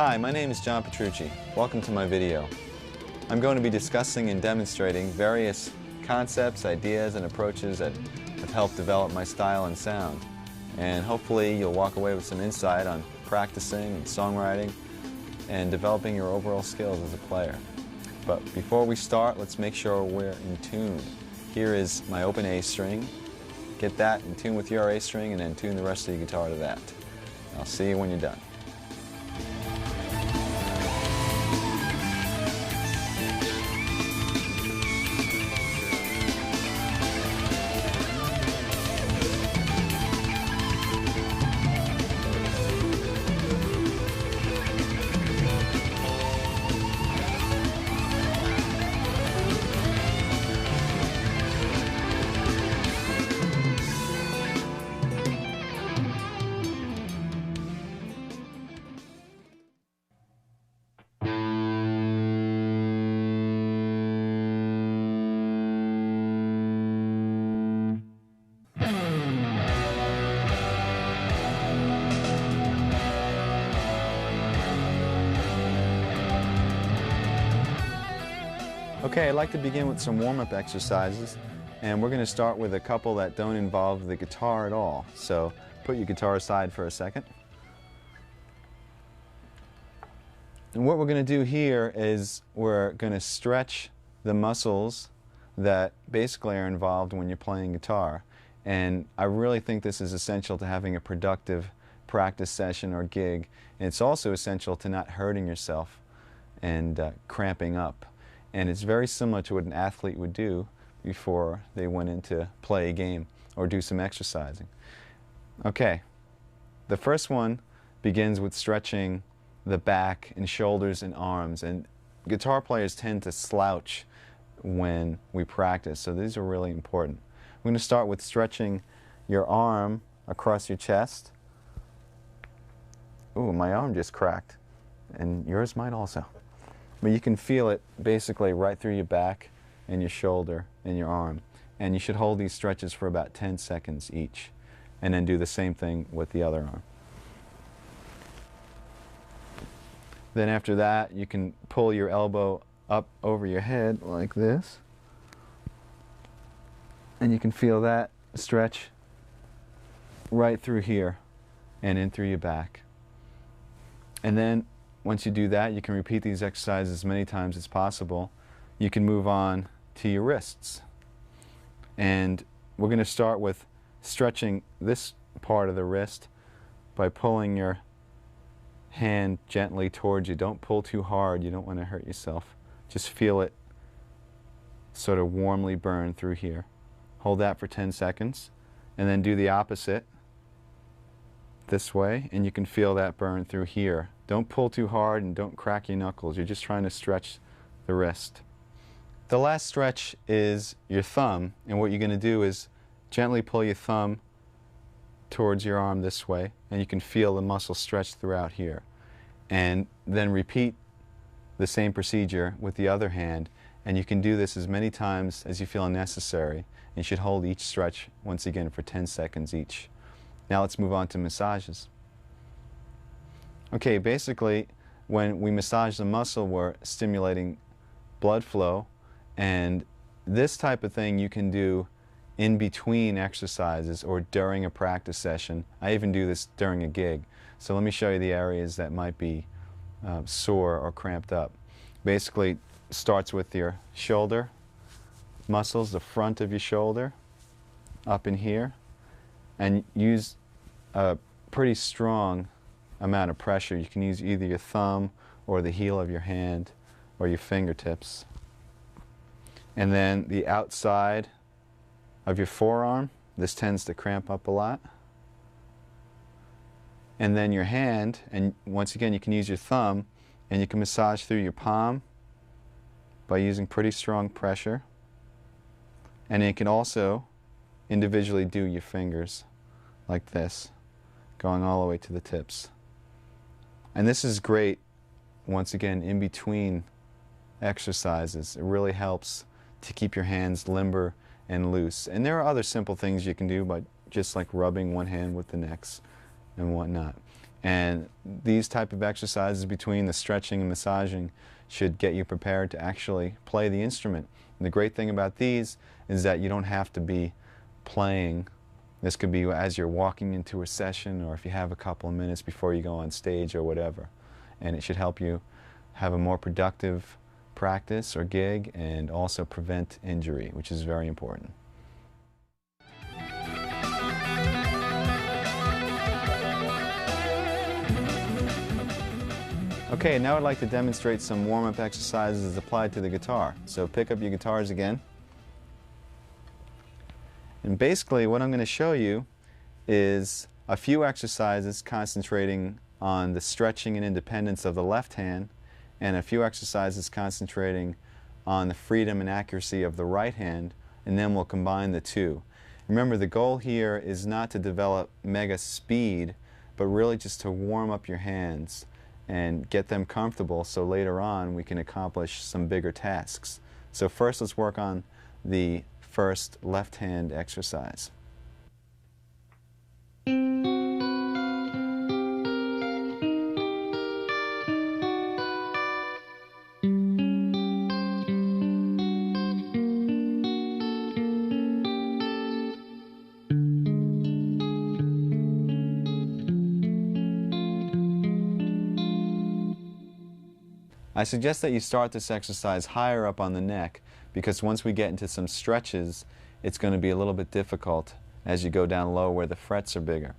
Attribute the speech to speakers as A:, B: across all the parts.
A: Hi, my name is John Petrucci. Welcome to my video. I'm going to be discussing and demonstrating various concepts, ideas, and approaches that have helped develop my style and sound. And hopefully you'll walk away with some insight on practicing and songwriting and developing your overall skills as a player. But before we start, let's make sure we're in tune. Here is my open A string. Get that in tune with your A string and then tune the rest of your guitar to that. I'll see you when you're done. Okay, I'd like to begin with some warm-up exercises, and we're going to start with a couple that don't involve the guitar at all. So put your guitar aside for a second. And what we're going to do here is we're going to stretch the muscles that basically are involved when you're playing guitar. And I really think this is essential to having a productive practice session or gig. And it's also essential to not hurting yourself and cramping up. And it's very similar to what an athlete would do before they went in to play a game or do some exercising. Okay, the first one begins with stretching the back and shoulders and arms. And guitar players tend to slouch when we practice, so these are really important. We're going to start with stretching your arm across your chest. Ooh, my arm just cracked, and yours might also. But you can feel it basically right through your back and your shoulder and your arm. And you should hold these stretches for about 10 seconds each. And then do the same thing with the other arm. Then after that, you can pull your elbow up over your head like this. And you can feel that stretch right through here and in through your back. And then once you do that, you can repeat these exercises as many times as possible. You can move on to your wrists. And we're going to start with stretching this part of the wrist by pulling your hand gently towards you. Don't pull too hard. You don't want to hurt yourself. Just feel it sort of warmly burn through here. Hold that for 10 seconds. And then do the opposite this way, and you can feel that burn through here. Don't pull too hard and don't crack your knuckles. You're just trying to stretch the wrist. The last stretch is your thumb, and what you're going to do is gently pull your thumb towards your arm this way, and you can feel the muscle stretch throughout here. And then repeat the same procedure with the other hand, and you can do this as many times as you feel necessary. And you should hold each stretch once again for 10 seconds each. Now let's move on to massages. Okay, basically when we massage the muscle, we're stimulating blood flow, and this type of thing you can do in between exercises or during a practice session. I even do this during a gig. So let me show you the areas that might be sore or cramped up. Basically starts with your shoulder muscles, the front of your shoulder, up in here, and use a pretty strong amount of pressure. You can use either your thumb or the heel of your hand or your fingertips. And then the outside of your forearm, this tends to cramp up a lot. And then your hand, and once again you can use your thumb, and you can massage through your palm by using pretty strong pressure. And you can also individually do your fingers like this, going all the way to the tips. And this is great, once again, in between exercises. It really helps to keep your hands limber and loose. And there are other simple things you can do, but just like rubbing one hand with the next and whatnot. And these type of exercises between the stretching and massaging should get you prepared to actually play the instrument. And the great thing about these is that you don't have to be playing. This could be as you're walking into a session, or if you have a couple of minutes before you go on stage or whatever. And it should help you have a more productive practice or gig, and also prevent injury, which is very important. Okay, now I'd like to demonstrate some warm-up exercises applied to the guitar. So pick up your guitars again. And basically what I'm going to show you is a few exercises concentrating on the stretching and independence of the left hand, and a few exercises concentrating on the freedom and accuracy of the right hand, and then we'll combine the two. Remember, the goal here is not to develop mega speed, but really just to warm up your hands and get them comfortable so later on we can accomplish some bigger tasks. So first let's work on the first left hand exercise. I suggest that you start this exercise higher up on the neck, because once we get into some stretches, it's going to be a little bit difficult as you go down low where the frets are bigger.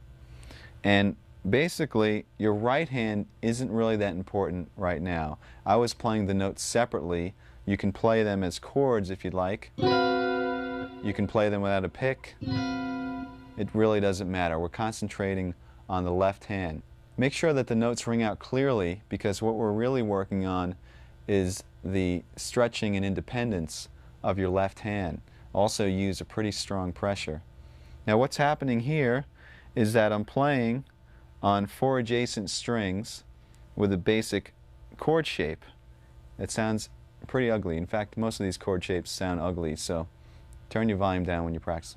A: And basically, your right hand isn't really that important right now. I was playing the notes separately. You can play them as chords if you'd like. You can play them without a pick. It really doesn't matter. We're concentrating on the left hand. Make sure that the notes ring out clearly, because what we're really working on is the stretching and independence of your left hand. Also use a pretty strong pressure. Now what's happening here is that I'm playing on 4 adjacent strings with a basic chord shape. It sounds pretty ugly. In fact, most of these chord shapes sound ugly, so turn your volume down when you practice.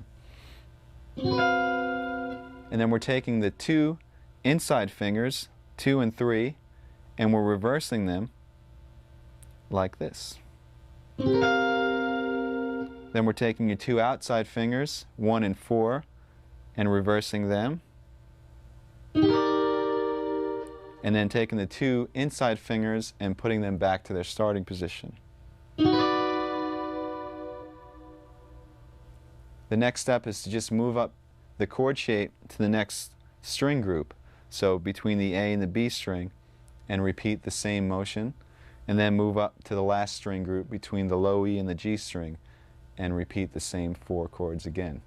A: And then we're taking the 2 inside fingers, 2 and 3, and we're reversing them like this. Then we're taking your 2 outside fingers, 1 and 4, and reversing them. And then taking the 2 inside fingers and putting them back to their starting position. The next step is to just move up the chord shape to the next string group. So between the A and the B string, and repeat the same motion, and then move up to the last string group between the low E and the G string, and repeat the same 4 chords again.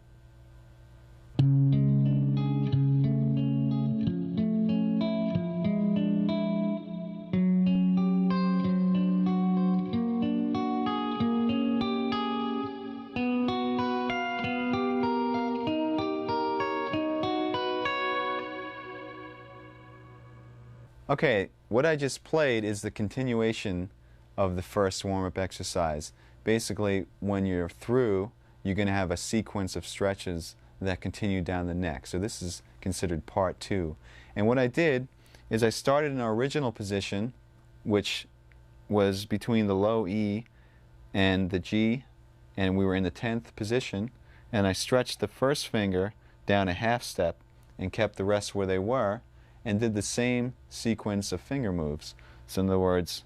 A: Okay, what I just played is the continuation of the first warm-up exercise. Basically, when you're through, you're going to have a sequence of stretches that continue down the neck. So this is considered part 2. And what I did is I started in our original position, which was between the low E and the G, and we were in the 10th position, and I stretched the first finger down a half step and kept the rest where they were, and did the same sequence of finger moves. So in other words,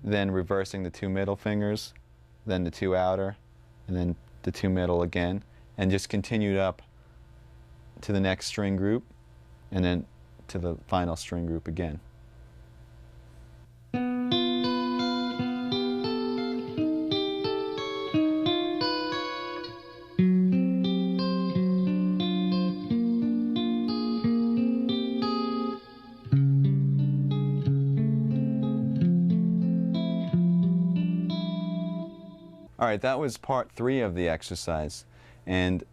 A: then reversing the 2 middle fingers, then the 2 outer, and then the 2 middle again, and just continued up to the next string group, and then to the final string group again. All right, that was part 3 of the exercise. And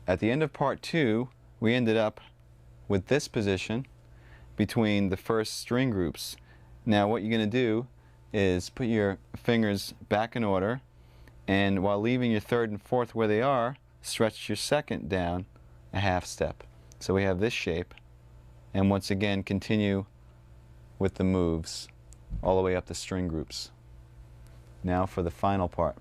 A: at the end of part 2, we ended up with this position between the first string groups. Now what you're going to do is put your fingers back in order, and while leaving your 3rd and 4th where they are, stretch your 2nd down a half step. So we have this shape, and once again continue with the moves all the way up the string groups. Now for the final part.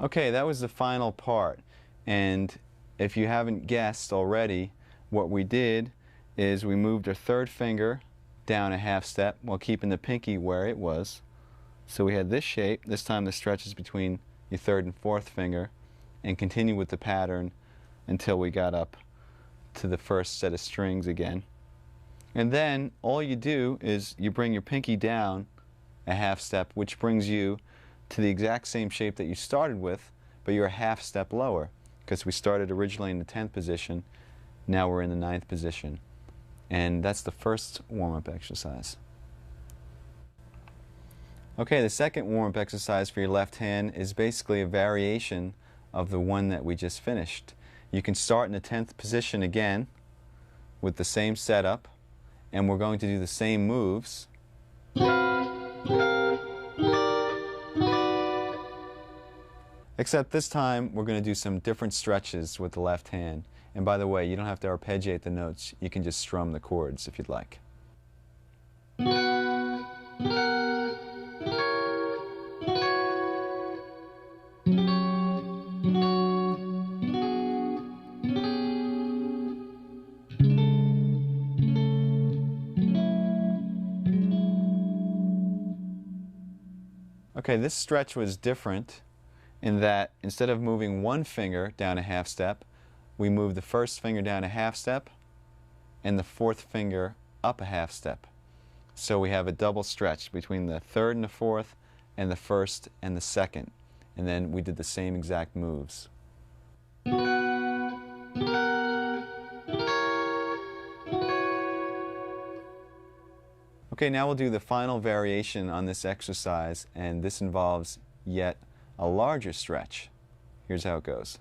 A: Okay, that was the final part, and if you haven't guessed already, what we did is we moved our third finger down a half step while keeping the pinky where it was. So we had this shape. This time the stretch is between your third and fourth finger, and continue with the pattern until we got up to the first set of strings again. And then all you do is you bring your pinky down a half step, which brings you to the exact same shape that you started with, but you're a half step lower, because we started originally in the 10th position, now we're in the 9th position. And that's the first warm-up exercise. Okay, the second warm-up exercise for your left hand is basically a variation of the one that we just finished. You can start in the 10th position again with the same setup, and we're going to do the same moves. Except this time we're going to do some different stretches with the left hand. And by the way, you don't have to arpeggiate the notes, you can just strum the chords if you'd like. Okay, this stretch was different in that instead of moving one finger down a half step, we move the first finger down a half step and the fourth finger up a half step. So we have a double stretch between the third and the fourth and the first and the second. And then we did the same exact moves. Okay, now we'll do the final variation on this exercise, and this involves yet a larger stretch. Here's how it goes.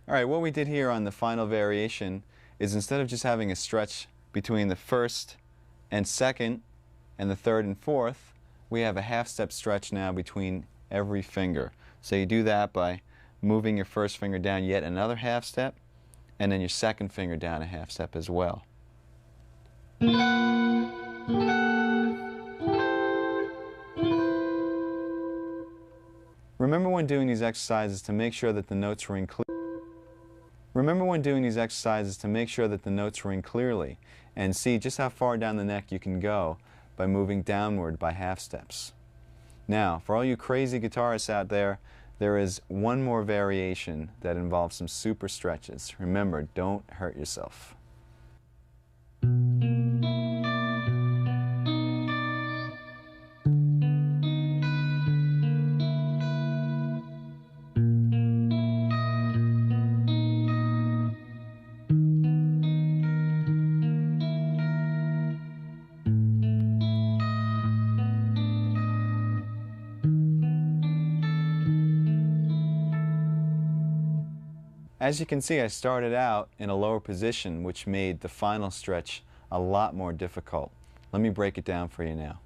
A: All right, what we did here on the final variation is instead of just having a stretch between the first and second and the third and fourth, we have a half-step stretch now between every finger. So you do that by moving your first finger down yet another half step, and then your second finger down a half step as well. Remember when doing these exercises to make sure that the notes ring clearly. And see just how far down the neck you can go by moving downward by half steps. Now, for all you crazy guitarists out there, there is one more variation that involves some super stretches. Remember, don't hurt yourself. As you can see, I started out in a lower position, which made the final stretch a lot more difficult. Let me break it down for you now.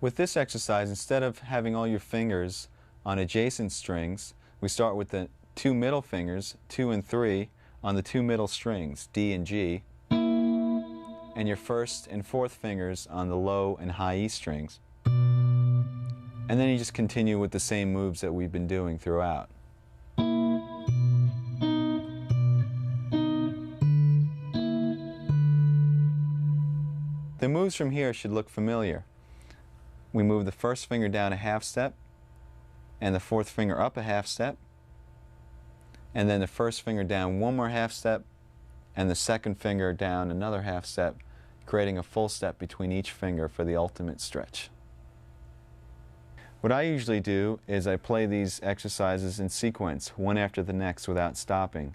A: With this exercise, instead of having all your fingers on adjacent strings, we start with the two middle fingers, 2 and 3, on the two middle strings, D and G, and your first and fourth fingers on the low and high E strings. And then you just continue with the same moves that we've been doing throughout. The moves from here should look familiar. We move the first finger down a half step, and the fourth finger up a half step, and then the first finger down one more half step, and the second finger down another half step, creating a full step between each finger for the ultimate stretch. What I usually do is I play these exercises in sequence, one after the next without stopping.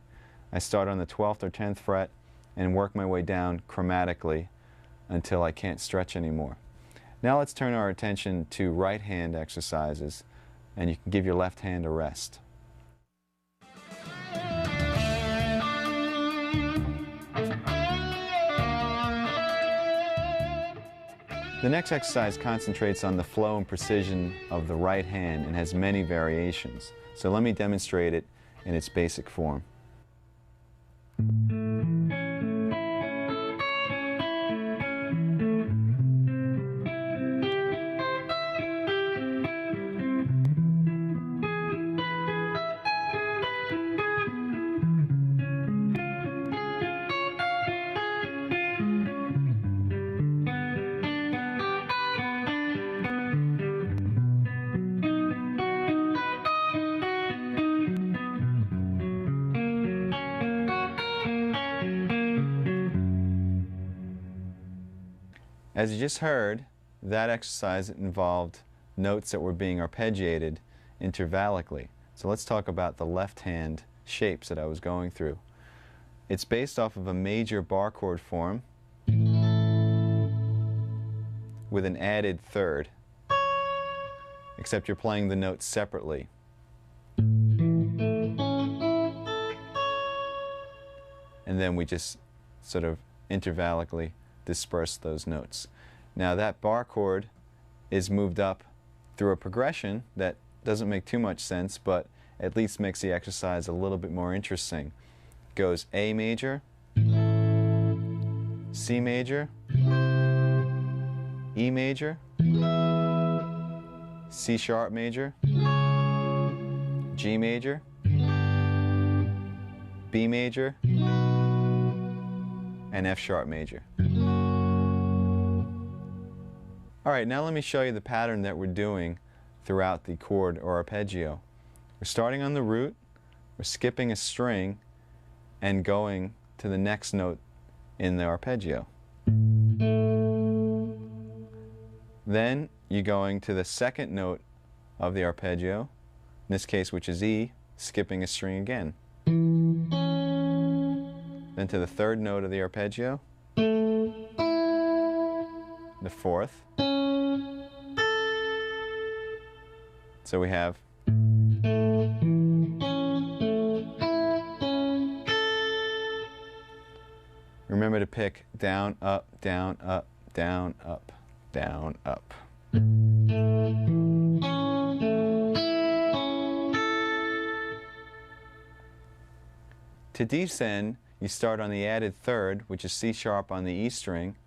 A: I start on the 12th or 10th fret and work my way down chromatically until I can't stretch anymore. Now let's turn our attention to right hand exercises, and you can give your left hand a rest. The next exercise concentrates on the flow and precision of the right hand and has many variations. So let me demonstrate it in its basic form. As you just heard, that exercise involved notes that were being arpeggiated intervallically. So let's talk about the left hand shapes that I was going through. It's based off of a major bar chord form with an added third, except you're playing the notes separately. And then we just sort of intervallically disperse those notes. Now that bar chord is moved up through a progression that doesn't make too much sense, but at least makes the exercise a little bit more interesting. It goes A major, C major, E major, C sharp major, G major, B major, and F sharp major. All right, now let me show you the pattern that we're doing throughout the chord or arpeggio. We're starting on the root, we're skipping a string, and going to the next note in the arpeggio. Then you're going to the second note of the arpeggio, in this case which is E, skipping a string again. Then to the third note of the arpeggio, the fourth. So we have remember to pick down, up, down, up, down, up, down, up. To descend, you start on the added third, which is C sharp on the E string,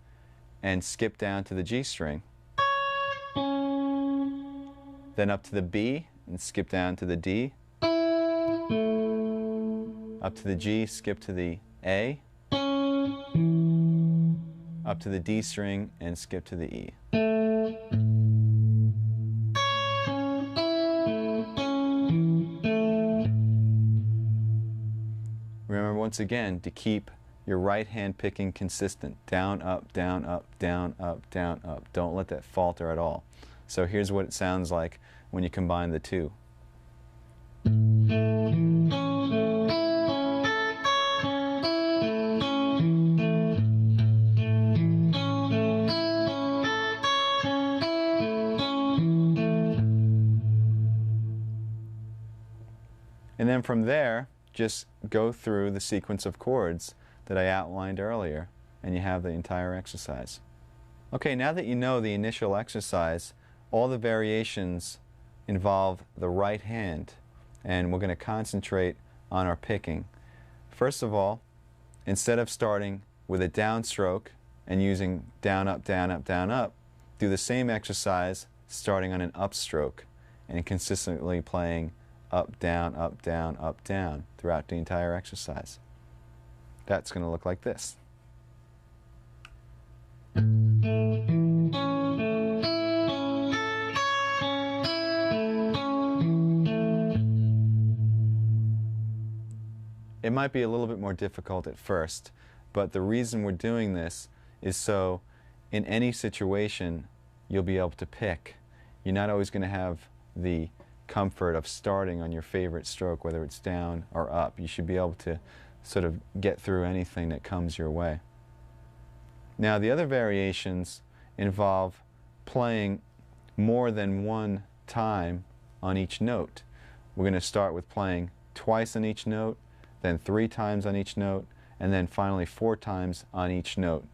A: and skip down to the G string. Then up to the B and skip down to the D. Up to the G, skip to the A. Up to the D string and skip to the E. Remember once again to keep your right hand picking consistent. Down, up, down, up, down, up, down, up. Don't let that falter at all. So here's what it sounds like when you combine the two. And then from there, just go through the sequence of chords that I outlined earlier, and you have the entire exercise. Okay, now that you know the initial exercise, all the variations involve the right hand, and we're going to concentrate on our picking. First of all, instead of starting with a downstroke and using down, up, down, up, down, up, do the same exercise starting on an upstroke and consistently playing up, down, up, down, up, down throughout the entire exercise. That's going to look like this. It might be a little bit more difficult at first, but the reason we're doing this is so in any situation you'll be able to pick. You're not always going to have the comfort of starting on your favorite stroke, whether it's down or up. You should be able to sort of get through anything that comes your way. Now, the other variations involve playing more than one time on each note. We're going to start with playing twice on each note, then 3 times on each note, and then finally 4 times on each note.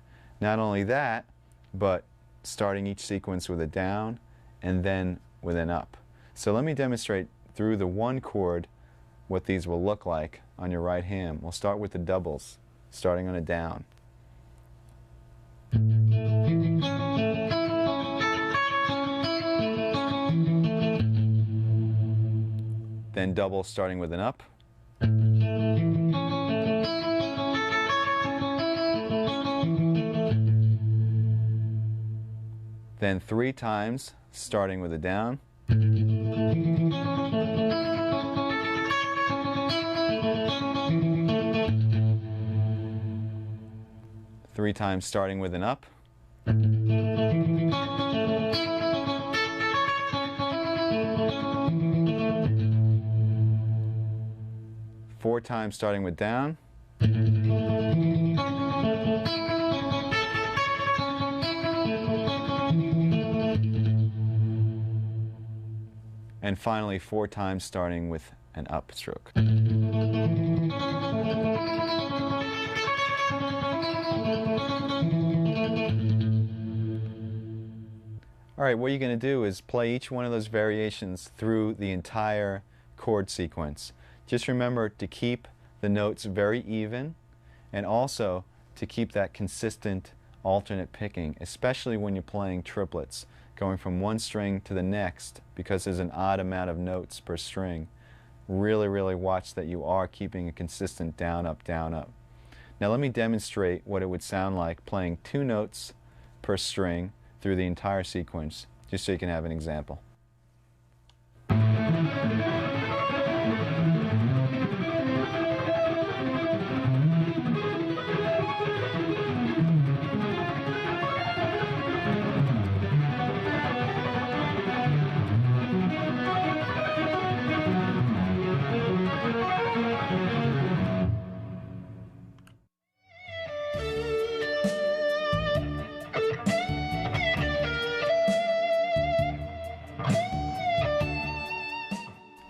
A: Not only that, but starting each sequence with a down and then with an up. So let me demonstrate through the one chord what these will look like on your right hand. We'll start with the doubles, starting on a down. Then double starting with an up. Then 3 times starting with a down. Three times starting with an up. Four times starting with down. And finally 4 times starting with an up stroke. All right, what you're going to do is play each one of those variations through the entire chord sequence. Just remember to keep the notes very even, and also to keep that consistent alternate picking, especially when you're playing triplets, going from one string to the next because there's an odd amount of notes per string. Really watch that you are keeping a consistent down, up, down, up. Now let me demonstrate what it would sound like playing 2 notes per string through the entire sequence, just so you can have an example.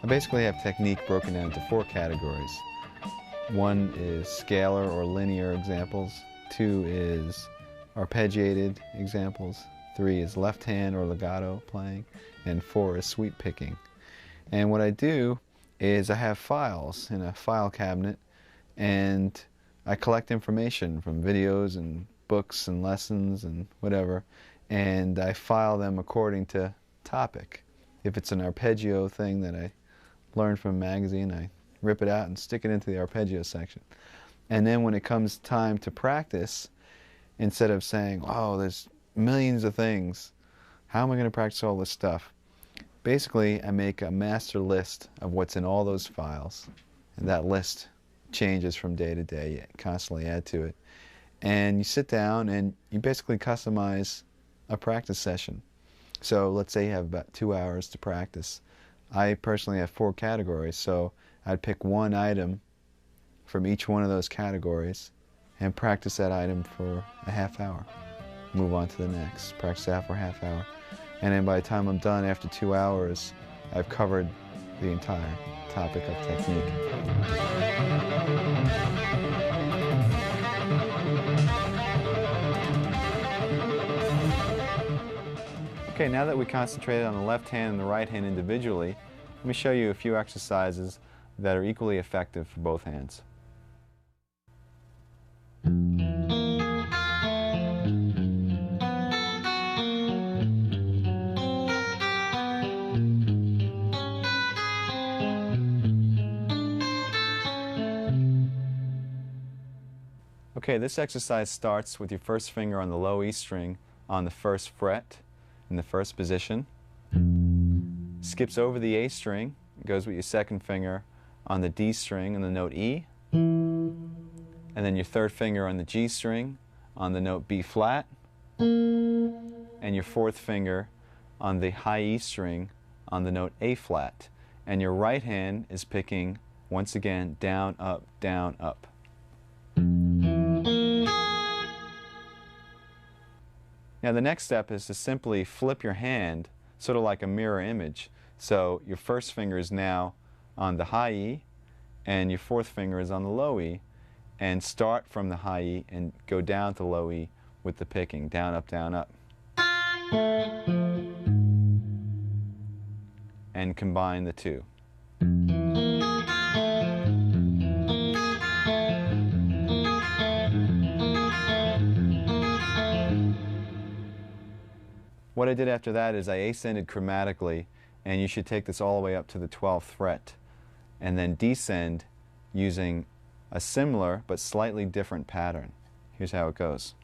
A: I basically have technique broken down into 4 categories. 1 is scalar or linear examples, 2 is arpeggiated examples, 3 is left hand or legato playing, and 4 is sweep picking. And what I do is I have files in a file cabinet, and I collect information from videos and books and lessons and whatever, and I file them according to topic. If it's an arpeggio thing that I learned from a magazine, I rip it out and stick it into the arpeggio section. And then when it comes time to practice, instead of saying, oh, there's millions of things, how am I going to practice all this stuff? Basically, I make a master list of what's in all those files, and that list changes from day to day. You constantly add to it. And you sit down and you basically customize a practice session. So let's say you have about 2 hours to practice. I personally have 4 categories, so I'd pick one item from each one of those categories and practice that item for a half hour. Move on to the next, practice that for a half hour. And then by the time I'm done after 2 hours, I've covered the entire topic of technique. Okay, now that we concentrated on the left hand and the right hand individually, let me show you a few exercises that are equally effective for both hands. Okay, this exercise starts with your first finger on the low E string on the first fret in the first position, skips over the A string, goes with your second finger on the D string on the note E, and then your third finger on the G string on the note B flat, and your fourth finger on the high E string on the note A flat. And your right hand is picking, once again, down, up, down, up. Now the next step is to simply flip your hand, sort of like a mirror image. So your first finger is now on the high E, and your fourth finger is on the low E, and start from the high E and go down to low E with the picking, down, up, down, up. And combine the two. What I did after that is I ascended chromatically, and you should take this all the way up to the 12th fret, and then descend using a similar but slightly different pattern. Here's how it goes.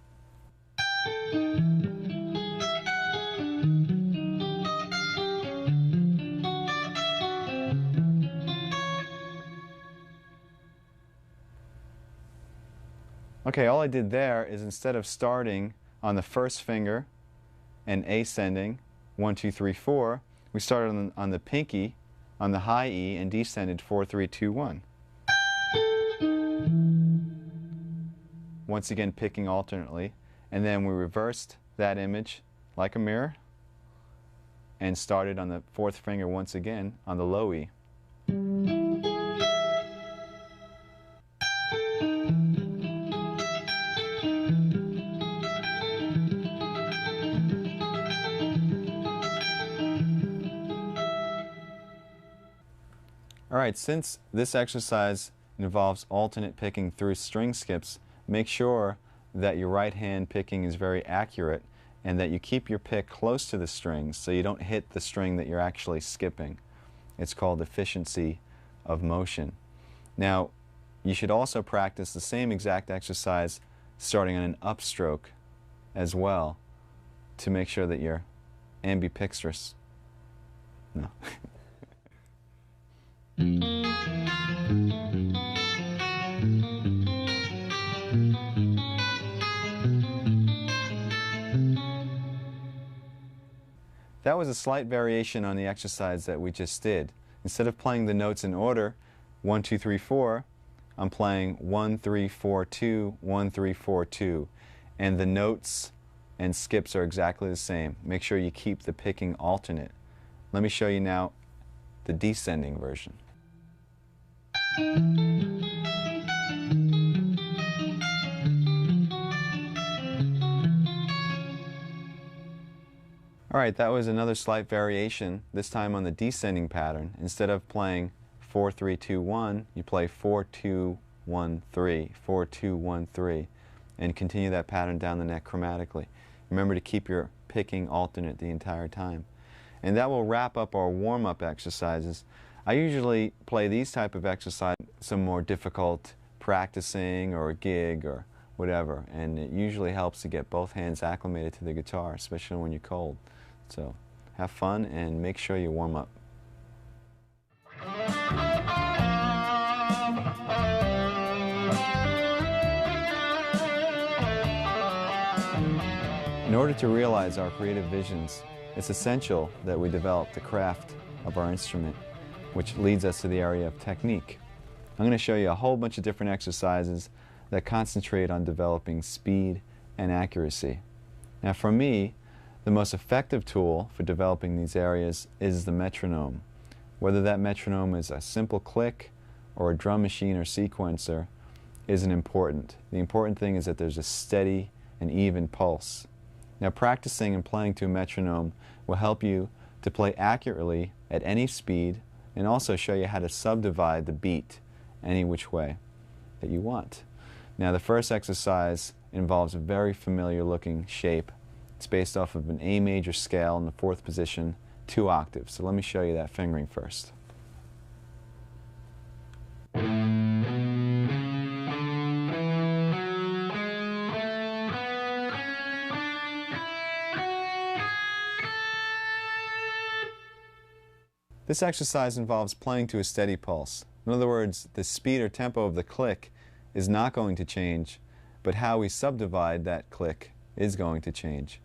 A: Okay, all I did there is instead of starting on the first finger and ascending 1, 2, 3, 4, we started on the pinky on the high E and descended 4, 3, 2, 1. Once again picking alternately, and then we reversed that image like a mirror and started on the fourth finger once again on the low E. Alright, since this exercise involves alternate picking through string skips, make sure that your right hand picking is very accurate and that you keep your pick close to the strings so you don't hit the string that you're actually skipping. It's called efficiency of motion. Now, you should also practice the same exact exercise starting on an upstroke as well to make sure that you're ambidextrous. No. That was a slight variation on the exercise that we just did. Instead of playing the notes in order, 1, 2, 3, 4, I'm playing 1, 3, 4, 2, 1, 3, 4, 2. And the notes and skips are exactly the same. Make sure you keep the picking alternate. Let me show you now the descending version. Alright, that was another slight variation, this time on the descending pattern. Instead of playing 4, 3, 2, 1, you play 4, 2, 1, 3, 4, 2, 1, 3, and continue that pattern down the neck chromatically. Remember to keep your picking alternate the entire time. And that will wrap up our warm-up exercises. I usually play these type of exercises, some more difficult practicing or a gig or whatever, and it usually helps to get both hands acclimated to the guitar, especially when you're cold. So have fun and make sure you warm up. In order to realize our creative visions, it's essential that we develop the craft of our instrument, which leads us to the area of technique. I'm going to show you a whole bunch of different exercises that concentrate on developing speed and accuracy. Now for me, the most effective tool for developing these areas is the metronome. Whether that metronome is a simple click or a drum machine or sequencer isn't important. The important thing is that there's a steady and even pulse. Now practicing and playing to a metronome will help you to play accurately at any speed and also show you how to subdivide the beat any which way that you want. Now the first exercise involves a very familiar looking shape. It's based off of an A major scale in the 4th position, 2 octaves. So let me show you that fingering first. This exercise involves playing to a steady pulse. In other words, the speed or tempo of the click is not going to change, but how we subdivide that click is going to change.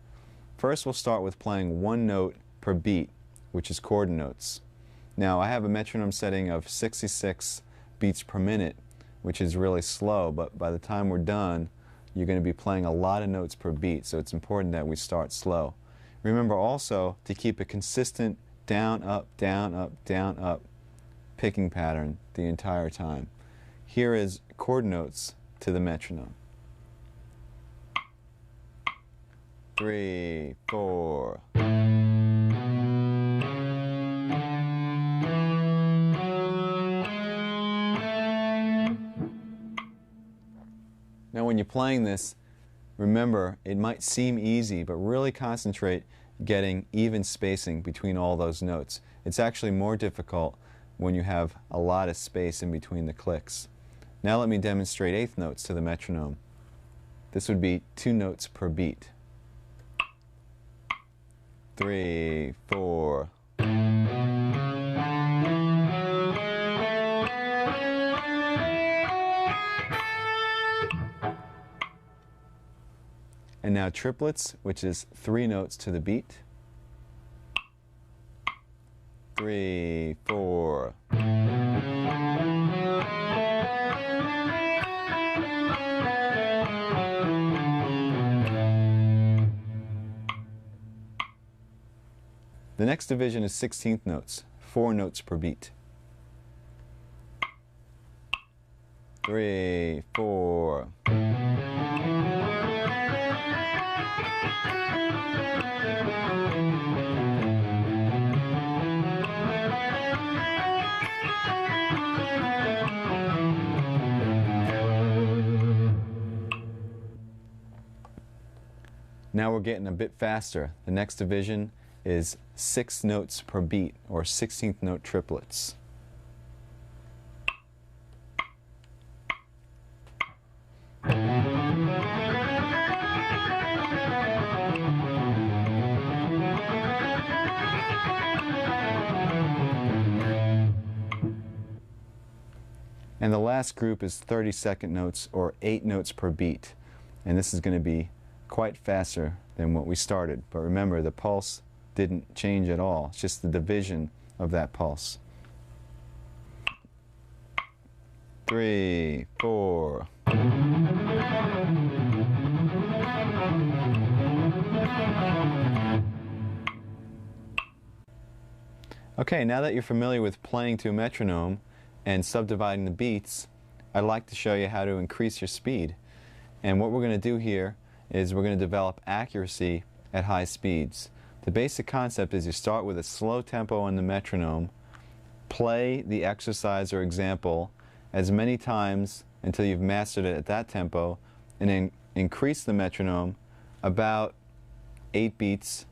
A: First, we'll start with playing one note per beat, which is chord notes. Now I have a metronome setting of 66 beats per minute, which is really slow, but by the time we're done, you're going to be playing a lot of notes per beat, so it's important that we start slow. Remember also to keep a consistent down, up, down, up, down, up picking pattern the entire time. Here is chord notes to the metronome. 3, 4. Now when you're playing this, remember, it might seem easy, but really concentrate getting even spacing between all those notes. It's actually more difficult when you have a lot of space in between the clicks. Now let me demonstrate eighth notes to the metronome. This would be 2 notes per beat. 3, 4. And now triplets, which is 3 notes to the beat. 3, 4. The next division is 16th notes, 4 notes per beat. 3, 4. Now we're getting a bit faster. The next division is 6 notes per beat, or 16th note triplets. And the last group is 32nd notes, or 8 notes per beat. And this is going to be quite faster than what we started. But remember, the pulse didn't change at all. It's just the division of that pulse. 3, 4. Okay, now that you're familiar with playing to a metronome and subdividing the beats, I'd like to show you how to increase your speed. And what we're going to do here is we're going to develop accuracy at high speeds. The basic concept is you start with a slow tempo on the metronome, play the exercise or example as many times until you've mastered it at that tempo, and then increase the metronome about 8 beats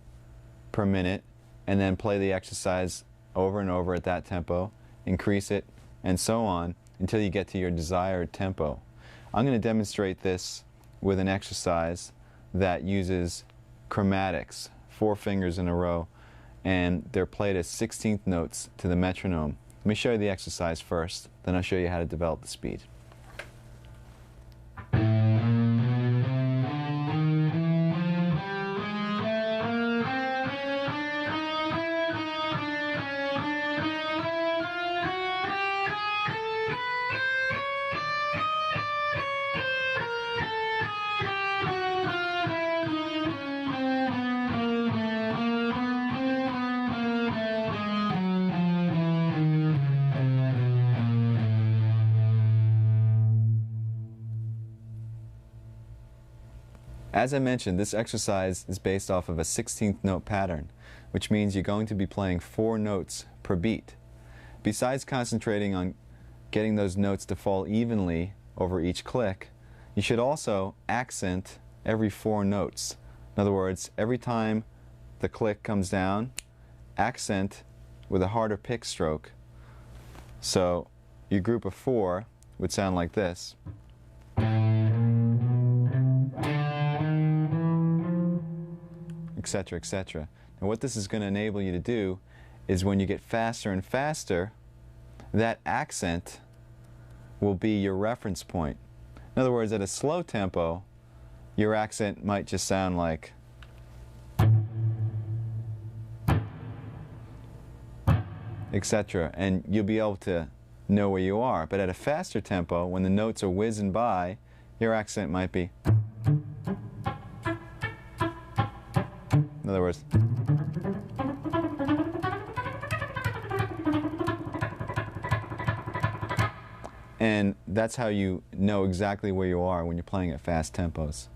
A: per minute, and then play the exercise over and over at that tempo, increase it, and so on until you get to your desired tempo. I'm going to demonstrate this with an exercise that uses chromatics, 4 fingers in a row, and they're played as 16th notes to the metronome. Let me show you the exercise first, then I'll show you how to develop the speed. As I mentioned, this exercise is based off of a 16th note pattern, which means you're going to be playing 4 notes per beat. Besides concentrating on getting those notes to fall evenly over each click, you should also accent every 4 notes. In other words, every time the click comes down, accent with a harder pick stroke. So your group of 4 would sound like this. Etc., etc. And what this is going to enable you to do is when you get faster and faster, that accent will be your reference point. In other words, at a slow tempo, your accent might just sound like, etc. And you'll be able to know where you are. But at a faster tempo, when the notes are whizzing by, your accent might be. In other words. And that's how you know exactly where you are when you're playing at fast tempos.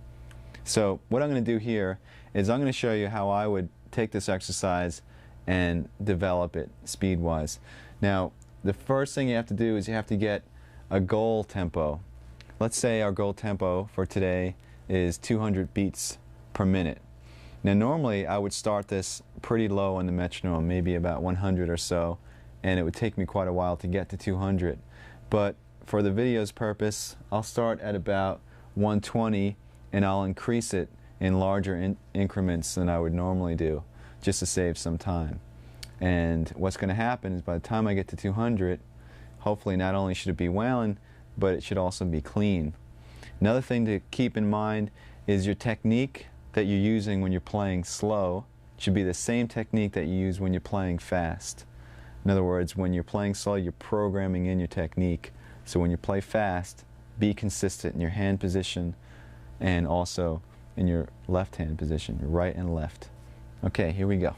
A: So what I'm going to do here is I'm going to show you how I would take this exercise and develop it speed-wise. Now, the first thing you have to do is you have to get a goal tempo. Let's say our goal tempo for today is 200 beats per minute. Now normally I would start this pretty low on the metronome, maybe about 100 or so, and it would take me quite a while to get to 200. But for the video's purpose, I'll start at about 120 and I'll increase it in larger increments than I would normally do, just to save some time. And what's going to happen is by the time I get to 200, hopefully not only should it be wailing, but it should also be clean. Another thing to keep in mind is your technique that you're using when you're playing slow should be the same technique that you use when you're playing fast. In other words, when you're playing slow, you're programming in your technique. So when you play fast, be consistent in your hand position and also in your left hand position, your right and left. Okay, here we go.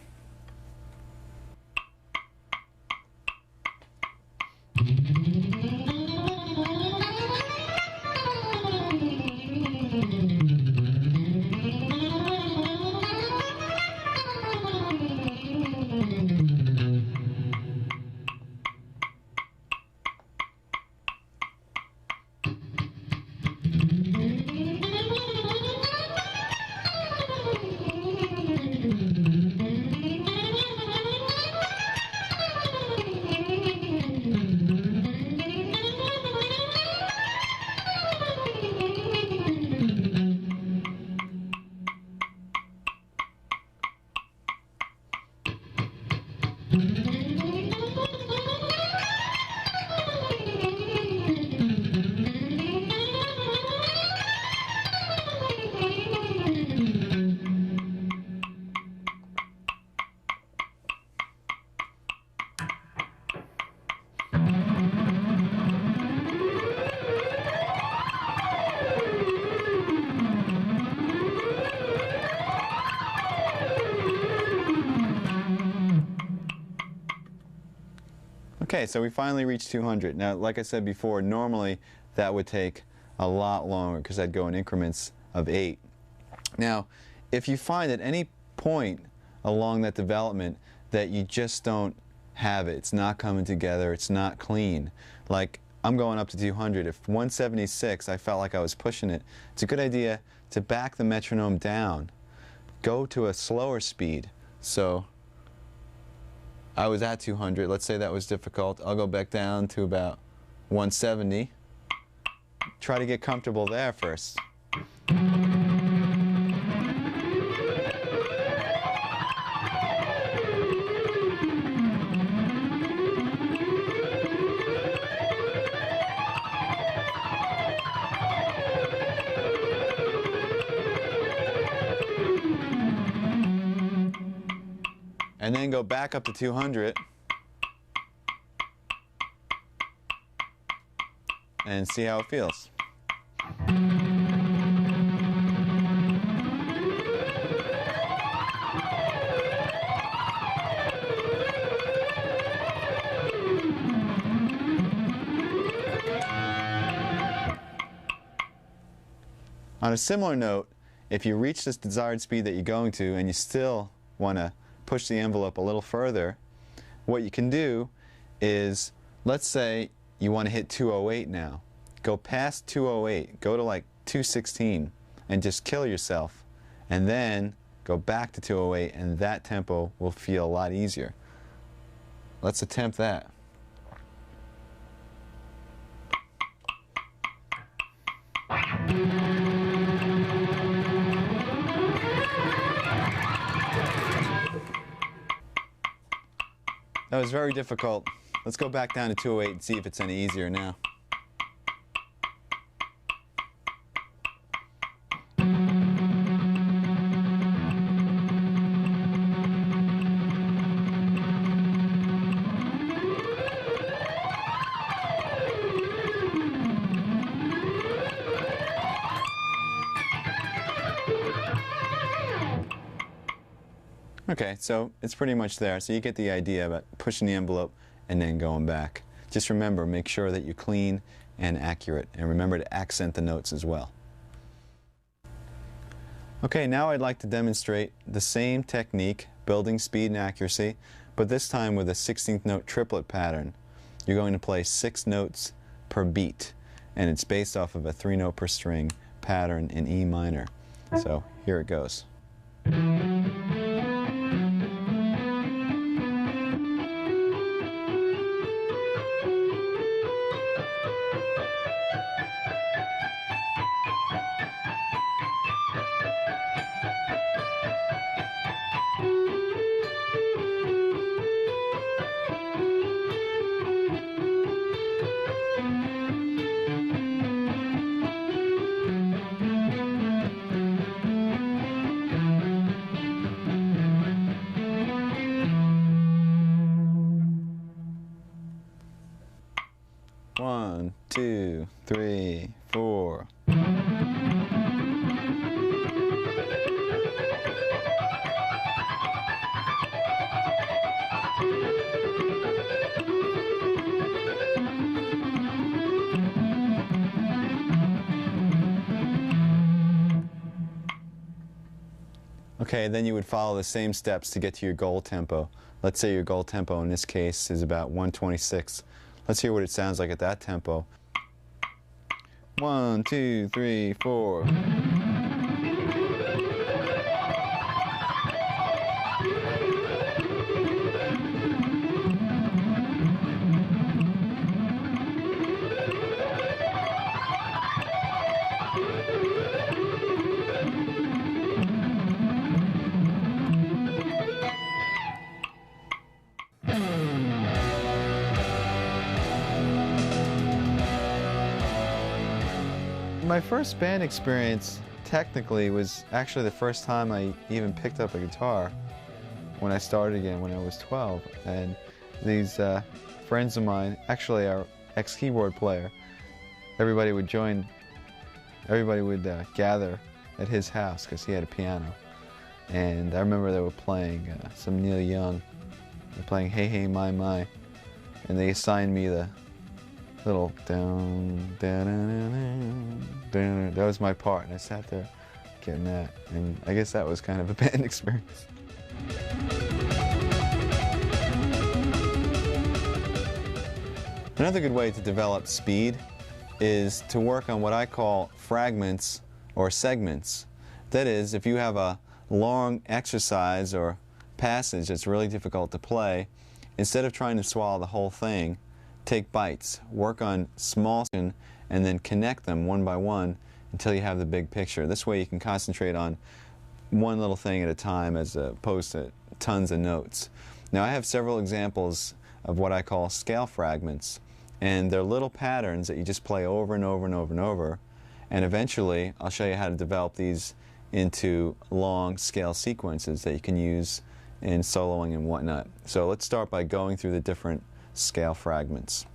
A: Okay, so we finally reached 200. Now, like I said before, normally that would take a lot longer because I'd go in increments of 8. Now, if you find at any point along that development that you just don't have it, it's not coming together, it's not clean, like I'm going up to 200. If 176, I felt like I was pushing it, it's a good idea to back the metronome down. Go to a slower speed. So I was at 200, let's say that was difficult, I'll go back down to about 170. Try to get comfortable there first. And then go back up to 200 and see how it feels. On a similar note, if you reach this desired speed that you're going to and you still want to push the envelope a little further, what you can do is, let's say you want to hit 208 now. Go past 208, go to like 216 and just kill yourself, and then go back to 208 and that tempo will feel a lot easier. Let's attempt that. That was very difficult. Let's go back down to 208 and see if it's any easier now. Okay, so it's pretty much there. So you get the idea about pushing the envelope and then going back. Just remember, make sure that you're clean and accurate, and remember to accent the notes as well. Okay, now I'd like to demonstrate the same technique, building speed and accuracy, but this time with a 16th note triplet pattern. You're going to play 6 notes per beat, and it's based off of a 3-note per string pattern in E minor. So here it goes. One, two, three, four. Okay, then you would follow the same steps to get to your goal tempo. Let's say your goal tempo in this case is about 126. Let's hear what it sounds like at that tempo. 1, 2, 3, 4. My first band experience technically was actually the first time I even picked up a guitar when I started again when I was 12. And these friends of mine, actually our ex-keyboard player, everybody would gather at his house because he had a piano. And I remember they were playing some Neil Young. They were playing Hey Hey My My. And they assigned me the little down, down, down, down. That was my part, and I sat there getting that. And I guess that was kind of a band experience. Another good way to develop speed is to work on what I call fragments or segments. That is, if you have a long exercise or passage that's really difficult to play, instead of trying to swallow the whole thing, take bites, work on small and then connect them one by one until you have the big picture. This way you can concentrate on one little thing at a time as opposed to tons of notes. Now I have several examples of what I call scale fragments, and they're little patterns that you just play over and over and over and over, and eventually I'll show you how to develop these into long scale sequences that you can use in soloing and whatnot. So let's start by going through the different scale fragments.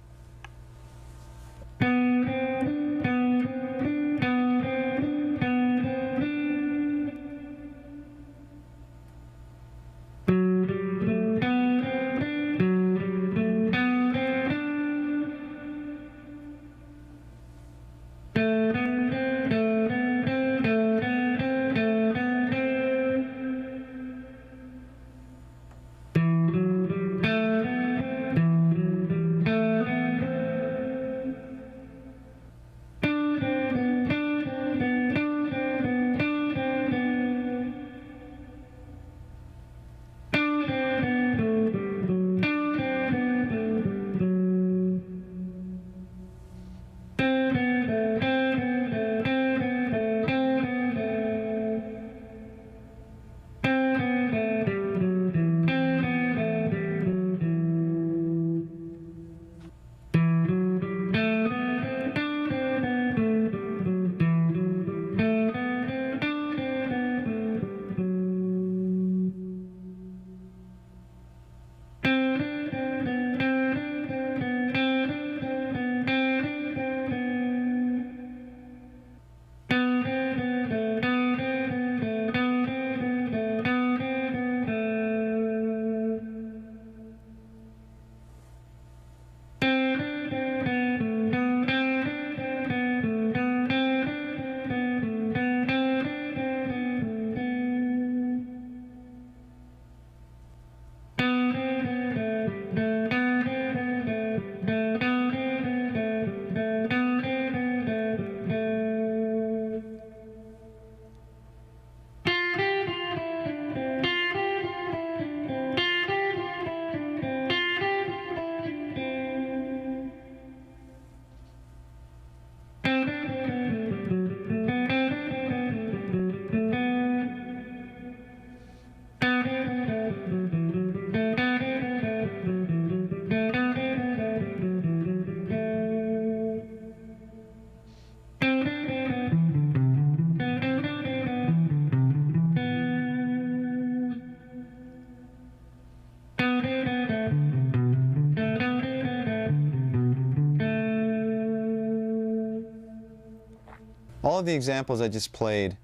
A: All of the examples I just played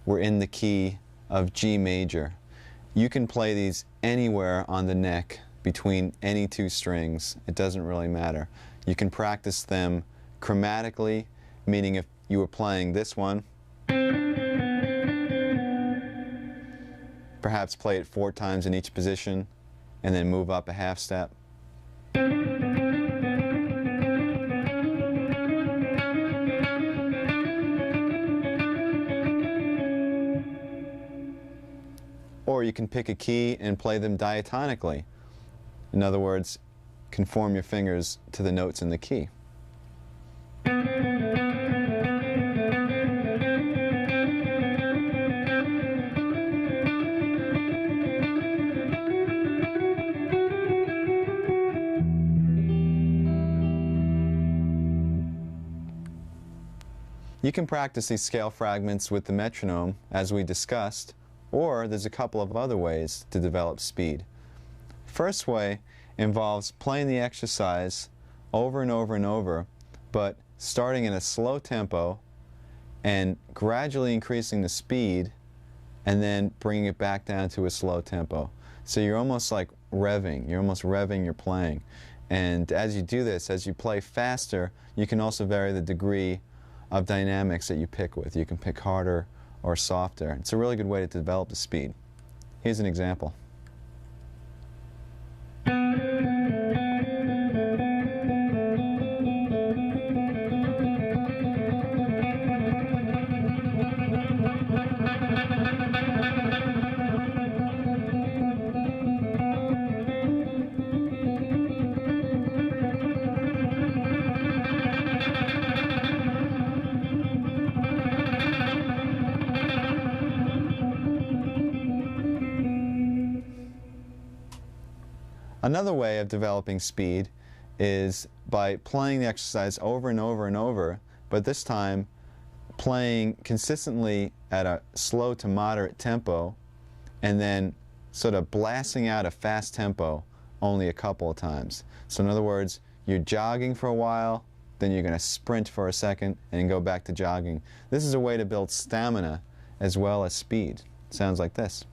A: were in the key of G major. You can play these anywhere on the neck between any two strings. It doesn't really matter. You can practice them chromatically, meaning if you were playing this one, perhaps play it 4 times in each position and then move up a half step. Or you can pick a key and play them diatonically. In other words, conform your fingers to the notes in the key. You can practice these scale fragments with the metronome, as we discussed, or there's a couple of other ways to develop speed. First way involves playing the exercise over and over and over, but starting in a slow tempo and gradually increasing the speed and then bringing it back down to a slow tempo. So you're almost like revving, you're almost revving your playing. And as you do this, as you play faster, you can also vary the degree of dynamics that you pick with. You can pick harder or softer. It's a really good way to develop the speed. Here's an example. Another way of developing speed is by playing the exercise over and over and over, but this time playing consistently at a slow to moderate tempo and then sort of blasting out a fast tempo only a couple of times. So in other words, you're jogging for a while, then you're going to sprint for a second and go back to jogging. This is a way to build stamina as well as speed. Sounds like this.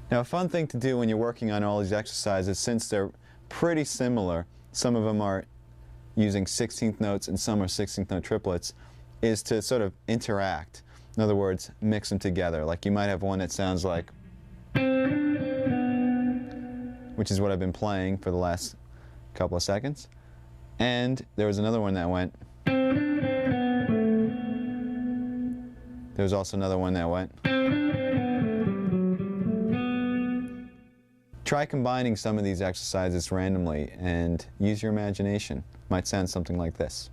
A: Now, a fun thing to do when you're working on all these exercises, since they're pretty similar, some of them are using 16th notes and some are 16th note triplets, is to sort of interact. In other words, mix them together. Like you might have one that sounds like, which is what I've been playing for the last couple of seconds. And there was another one that went. There was also another one that went. Try combining some of these exercises randomly and use your imagination. It might sound something like this.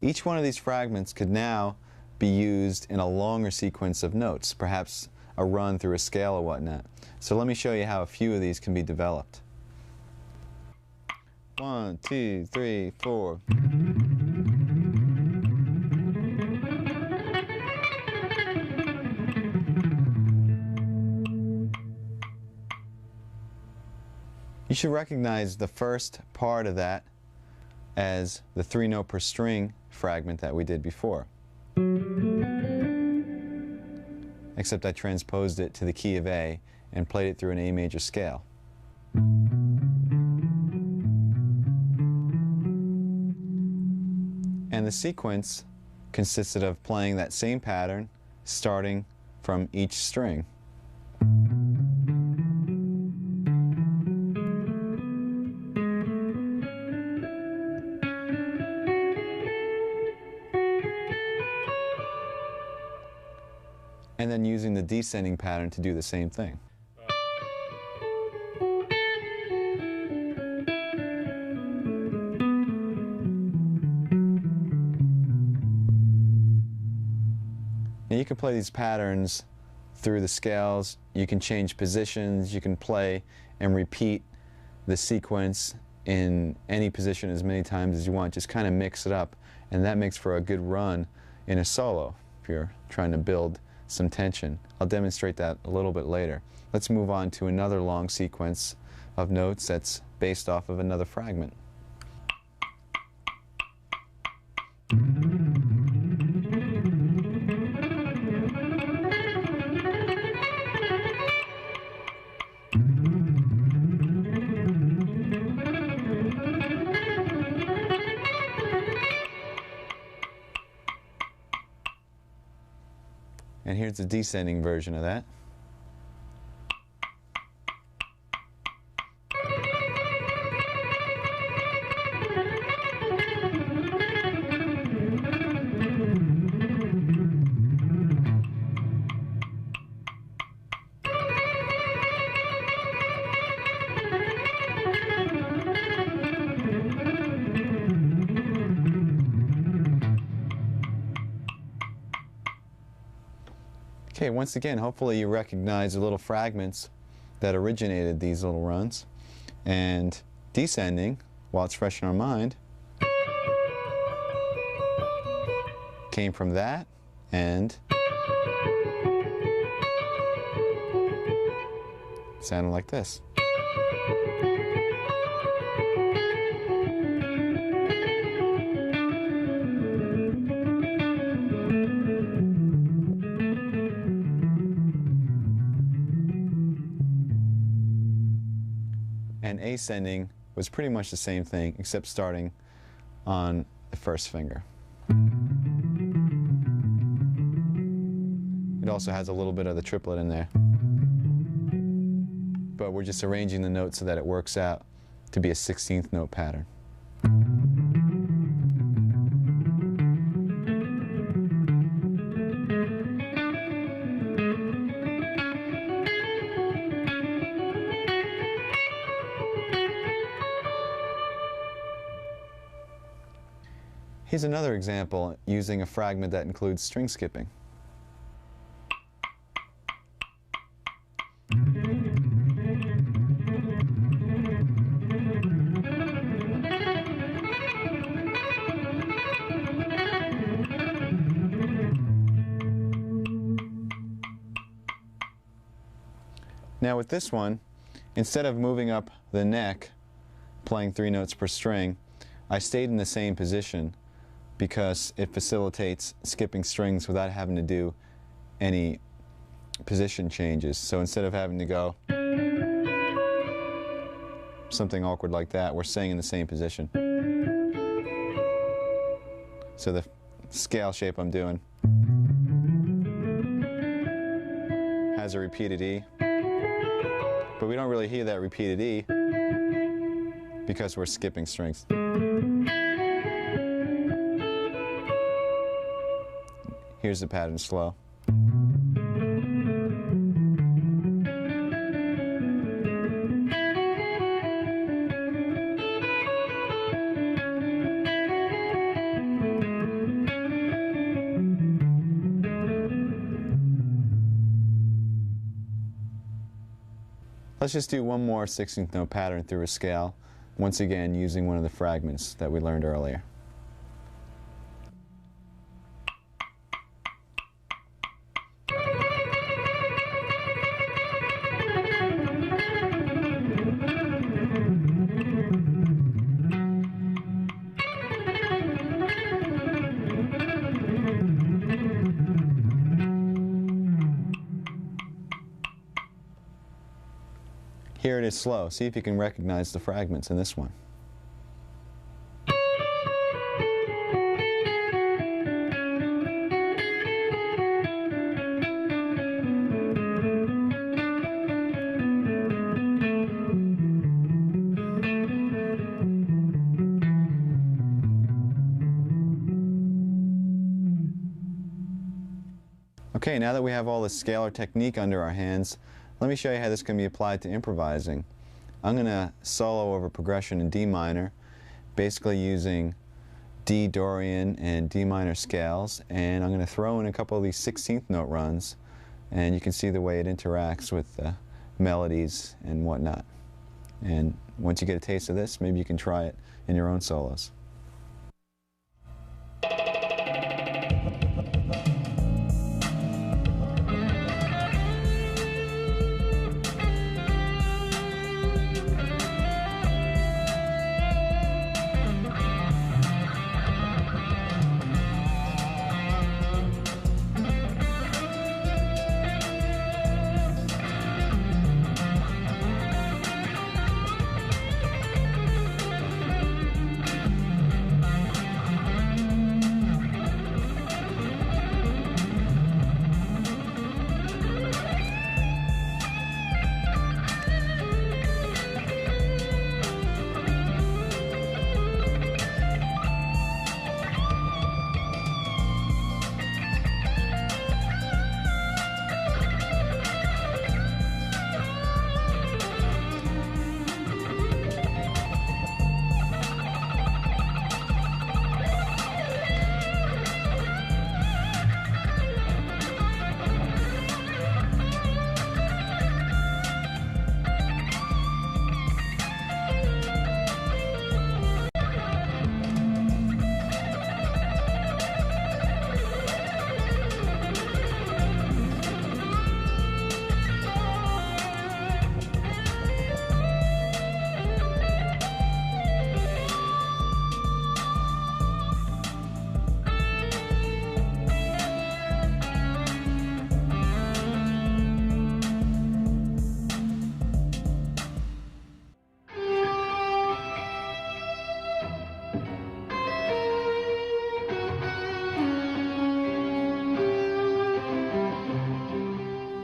A: Each one of these fragments could now be used in a longer sequence of notes, perhaps a run through a scale or whatnot. So let me show you how a few of these can be developed. 1, 2, 3, 4. You should recognize the first part of that as the 3-note per string fragment that we did before. Except I transposed it to the key of A and played it through an A major scale. And the sequence consisted of playing that same pattern starting from each string. And then using the descending pattern to do the same thing. Now you can play these patterns through the scales. You can change positions. You can play and repeat the sequence in any position as many times as you want. Just kind of mix it up, and that makes for a good run in a solo if you're trying to build some tension. I'll demonstrate that a little bit later. Let's move on to another long sequence of notes that's based off of another fragment. And here's the descending version of that. Okay, once again, hopefully you recognize the little fragments that originated these little runs. And descending, while it's fresh in our mind, came from that and sounded like this. And ascending was pretty much the same thing, except starting on the first finger. It also has a little bit of the triplet in there. But we're just arranging the notes so that it works out to be a 16th note pattern. Here's another example using a fragment that includes string skipping. Now with this one, instead of moving up the neck, playing 3 notes per string, I stayed in the same position because it facilitates skipping strings without having to do any position changes. So instead of having to go something awkward like that, we're staying in the same position. So the scale shape I'm doing has a repeated E, but we don't really hear that repeated E because we're skipping strings. Here's the pattern slow. Let's just do one more 16th note pattern through a scale, once again using one of the fragments that we learned earlier. Here it is slow. See if you can recognize the fragments in this one. Okay, now that we have all the scalar technique under our hands, let me show you how this can be applied to improvising. I'm going to solo over progression in D minor, basically using D Dorian and D minor scales, and I'm going to throw in a couple of these 16th note runs, and you can see the way it interacts with the melodies and whatnot. And once you get a taste of this, maybe you can try it in your own solos.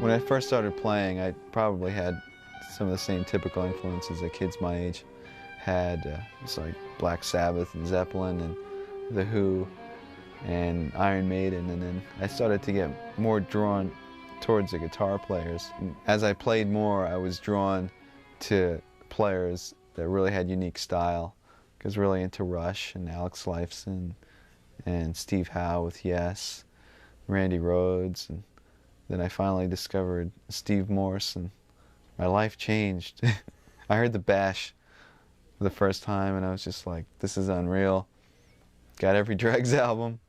A: When I first started playing, I probably had some of the same typical influences that kids my age had. It's like Black Sabbath and Zeppelin and The Who and Iron Maiden, and then I started to get more drawn towards the guitar players. And as I played more, I was drawn to players that really had unique style. I was really into Rush and Alex Lifeson and Steve Howe with Yes, Randy Rhoads, and then I finally discovered Steve Morse, and my life changed. I heard the Bash for the first time, and I was just like, this is unreal. Got every Dregs album,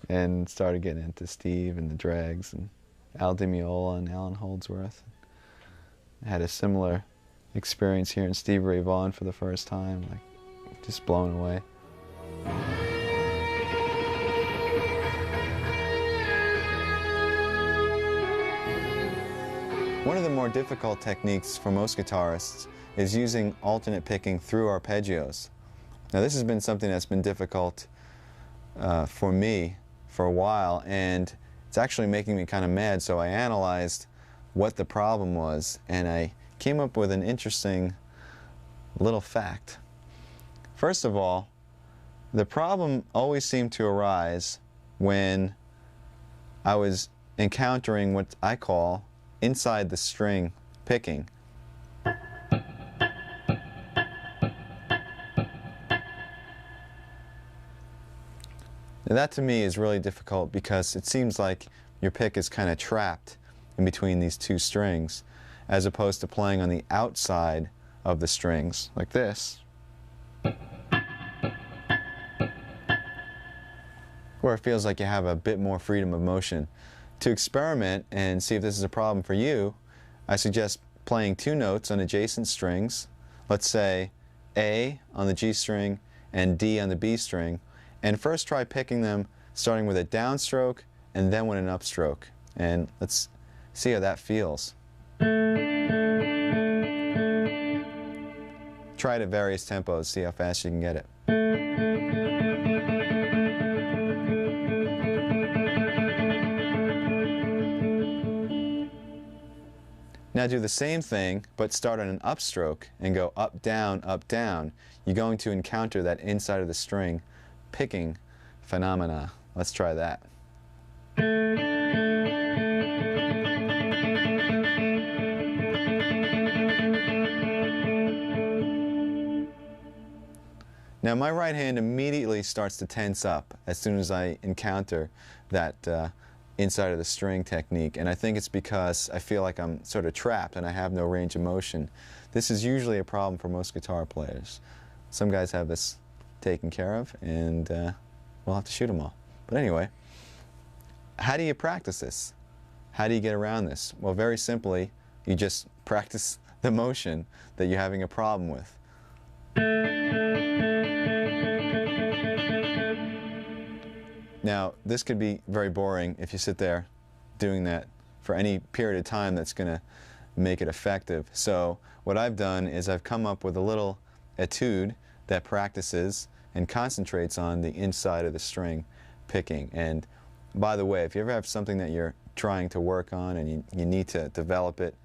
A: and started getting into Steve and the Dregs, and Al Di Meola and Alan Holdsworth. I had a similar experience hearing Stevie Ray Vaughan for the first time, like just blown away. One of the more difficult techniques for most guitarists is using alternate picking through arpeggios. Now this has been something that's been difficult for me for a while, and it's actually making me kind of mad, so I analyzed what the problem was, and I came up with an interesting little fact. First of all, the problem always seemed to arise when I was encountering what I call inside the string picking. Now that to me is really difficult because it seems like your pick is kind of trapped in between these two strings, as opposed to playing on the outside of the strings like this, where it feels like you have a bit more freedom of motion. To experiment and see if this is a problem for you, I suggest playing two notes on adjacent strings, let's say A on the G string and D on the B string, and first try picking them starting with a downstroke and then with an upstroke. And let's see how that feels. Try it at various tempos, see how fast you can get it. Now do the same thing, but start on an upstroke and go up, down, up, down. You're going to encounter that inside of the string picking phenomena. Let's try that. Now my right hand immediately starts to tense up as soon as I encounter that inside of the string technique, and I think it's because I feel like I'm sort of trapped and I have no range of motion. This is usually a problem for most guitar players. Some guys have this taken care of, and we'll have to shoot them all. But anyway, how do you practice this? How do you get around this? Well, very simply, you just practice the motion that you're having a problem with. Now, this could be very boring if you sit there doing that for any period of time that's going to make it effective. So what I've done is I've come up with a little etude that practices and concentrates on the inside of the string picking. And by the way, if you ever have something that you're trying to work on and you need to develop it,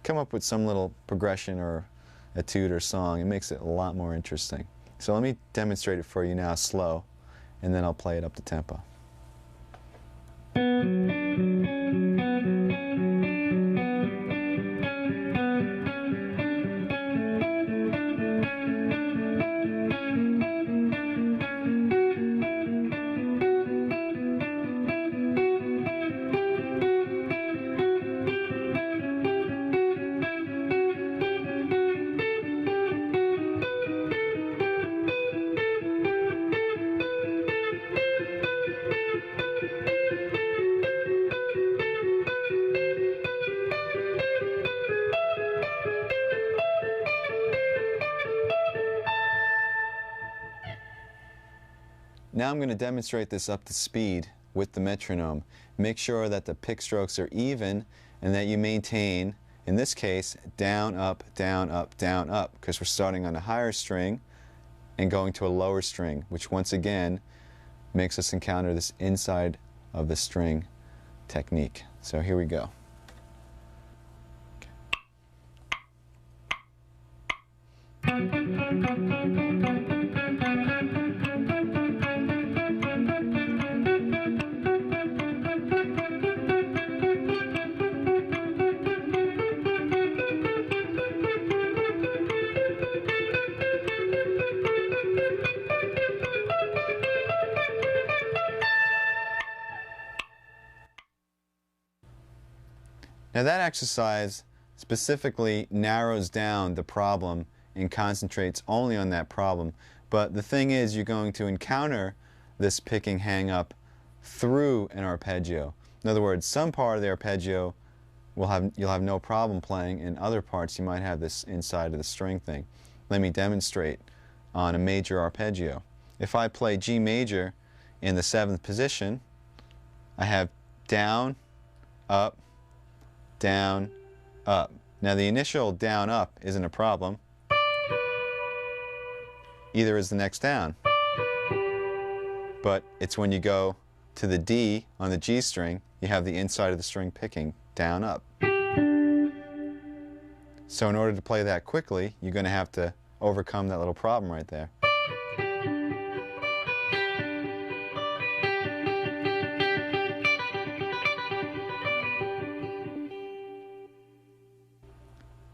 A: come up with some little progression or etude or song. It makes it a lot more interesting. So let me demonstrate it for you now slow, and then I'll play it up to tempo. Now I'm going to demonstrate this up to speed with the metronome. Make sure that the pick strokes are even and that you maintain, in this case, down, up, down, up, down, up, because we're starting on a higher string and going to a lower string, which once again makes us encounter this inside of the string technique. So here we go. Now that exercise specifically narrows down the problem and concentrates only on that problem. But the thing is, you're going to encounter this picking hang-up through an arpeggio. In other words, some part of the arpeggio you'll have no problem playing, and other parts you might have this inside of the string thing. Let me demonstrate on a major arpeggio. If I play G major in the 7th position, I have down, up, down, up. Now the initial down, up isn't a problem. Either is the next down. But it's when you go to the D on the G string, you have the inside of the string picking down, up. So in order to play that quickly, you're going to have to overcome that little problem right there.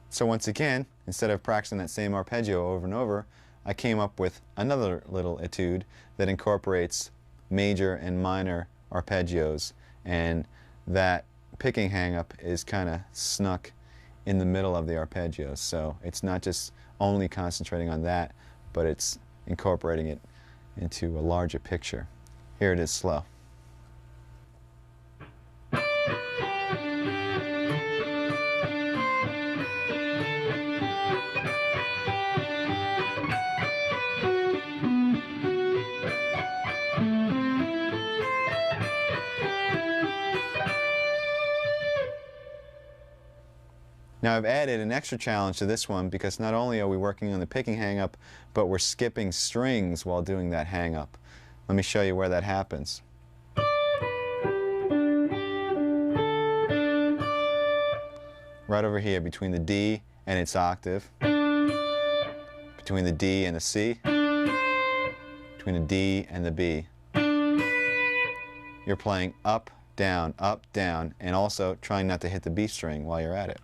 A: So once again, instead of practicing that same arpeggio over and over, I came up with another little etude that incorporates major and minor arpeggios, and that picking hang-up is kind of snuck in the middle of the arpeggios. So it's not just only concentrating on that, but it's incorporating it into a larger picture. Here it is slow. Now I've added an extra challenge to this one because not only are we working on the picking hang-up, but we're skipping strings while doing that hang-up. Let me show you where that happens. Right over here between the D and its octave, between the D and the C, between the D and the B. You're playing up, down, and also trying not to hit the B string while you're at it.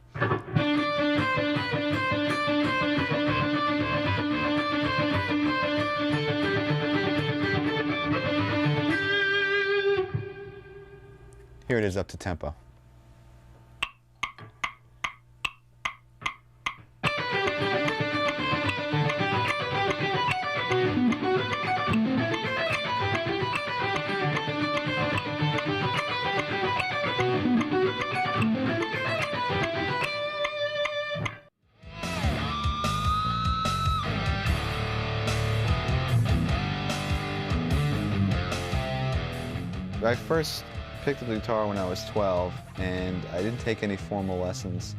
A: Here it is up to tempo. I first picked up the guitar when I was 12, and I didn't take any formal lessons.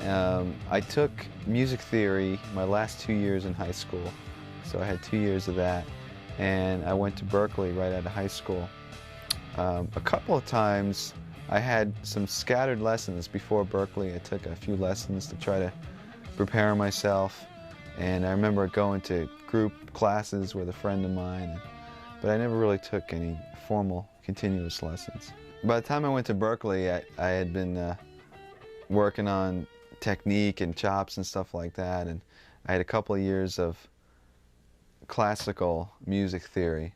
A: I took music theory my last 2 years in high school, so I had 2 years of that, and I went to Berkeley right out of high school. A couple of times I had some scattered lessons before Berkeley. I took a few lessons to try to prepare myself, and I remember going to group classes with a friend of mine, but I never really took any formal continuous lessons. By the time I went to Berkeley, I had been working on technique and chops and stuff like that, and I had a couple of years of classical music theory.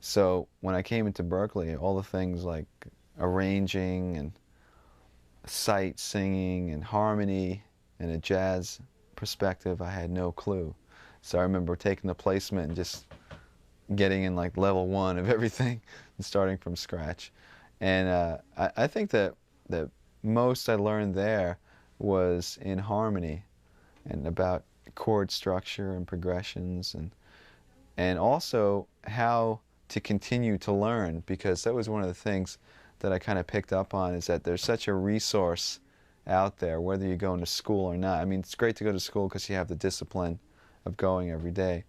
A: So when I came into Berkeley, all the things like arranging and sight singing and harmony and a jazz perspective, I had no clue. So I remember taking the placement and just getting in like level 1 of everything and starting from scratch. And I think that the most I learned there was in harmony and about chord structure and progressions, and also how to continue to learn, because that was one of the things that I kind of picked up on, is that there's such a resource out there, whether you're going to school or not. I mean, it's great to go to school because you have the discipline of going every day,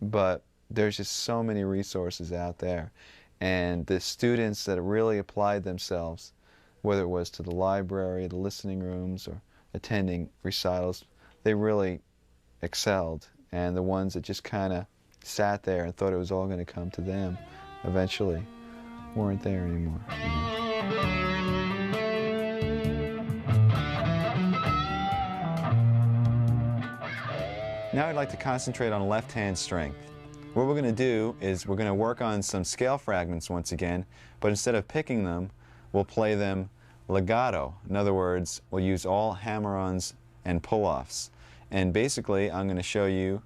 A: but there's just so many resources out there. And the students that really applied themselves, whether it was to the library, the listening rooms, or attending recitals, they really excelled. And the ones that just kind of sat there and thought it was all going to come to them eventually weren't there anymore. Now I'd like to concentrate on left hand strength. What we're going to do is we're going to work on some scale fragments once again, but instead of picking them, we'll play them legato. In other words, we'll use all hammer-ons and pull-offs. And basically, I'm going to show you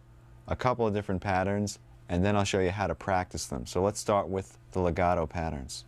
A: a couple of different patterns, and then I'll show you how to practice them. So let's start with the legato patterns.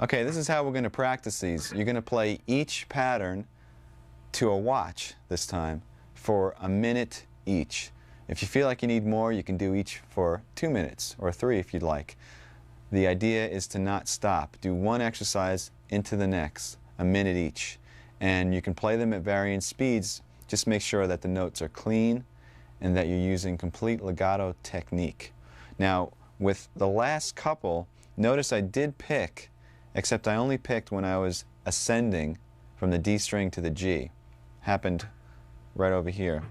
A: Okay, this is how we're going to practice these. You're going to play each pattern to a watch this time for a minute each. If you feel like you need more, you can do each for 2 minutes or 3 if you'd like. The idea is to not stop. Do one exercise into the next, a minute each. And you can play them at varying speeds. Just make sure that the notes are clean and that you're using complete legato technique. Now, with the last couple, notice I did pick, except I only picked when I was ascending from the D string to the G. Happened right over here.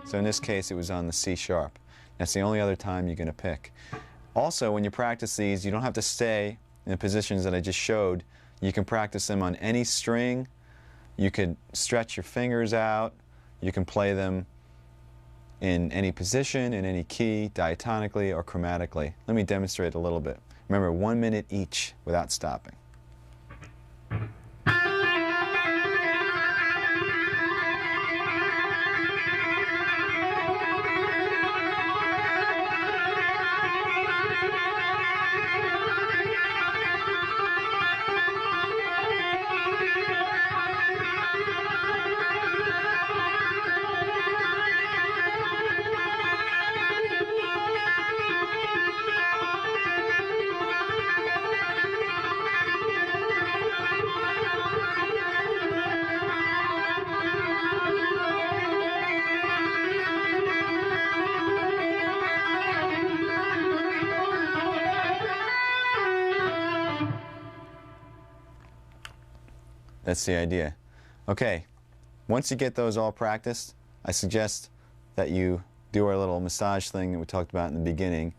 A: So in this case, it was on the C sharp. That's the only other time you're going to pick. Also, when you practice these, you don't have to stay in the positions that I just showed. You can practice them on any string. You could stretch your fingers out. You can play them in any position, in any key, diatonically or chromatically. Let me demonstrate a little bit. Remember, 1 minute each without stopping. That's the idea. Okay, once you get those all practiced, I suggest that you do our little massage thing that we talked about in the beginning,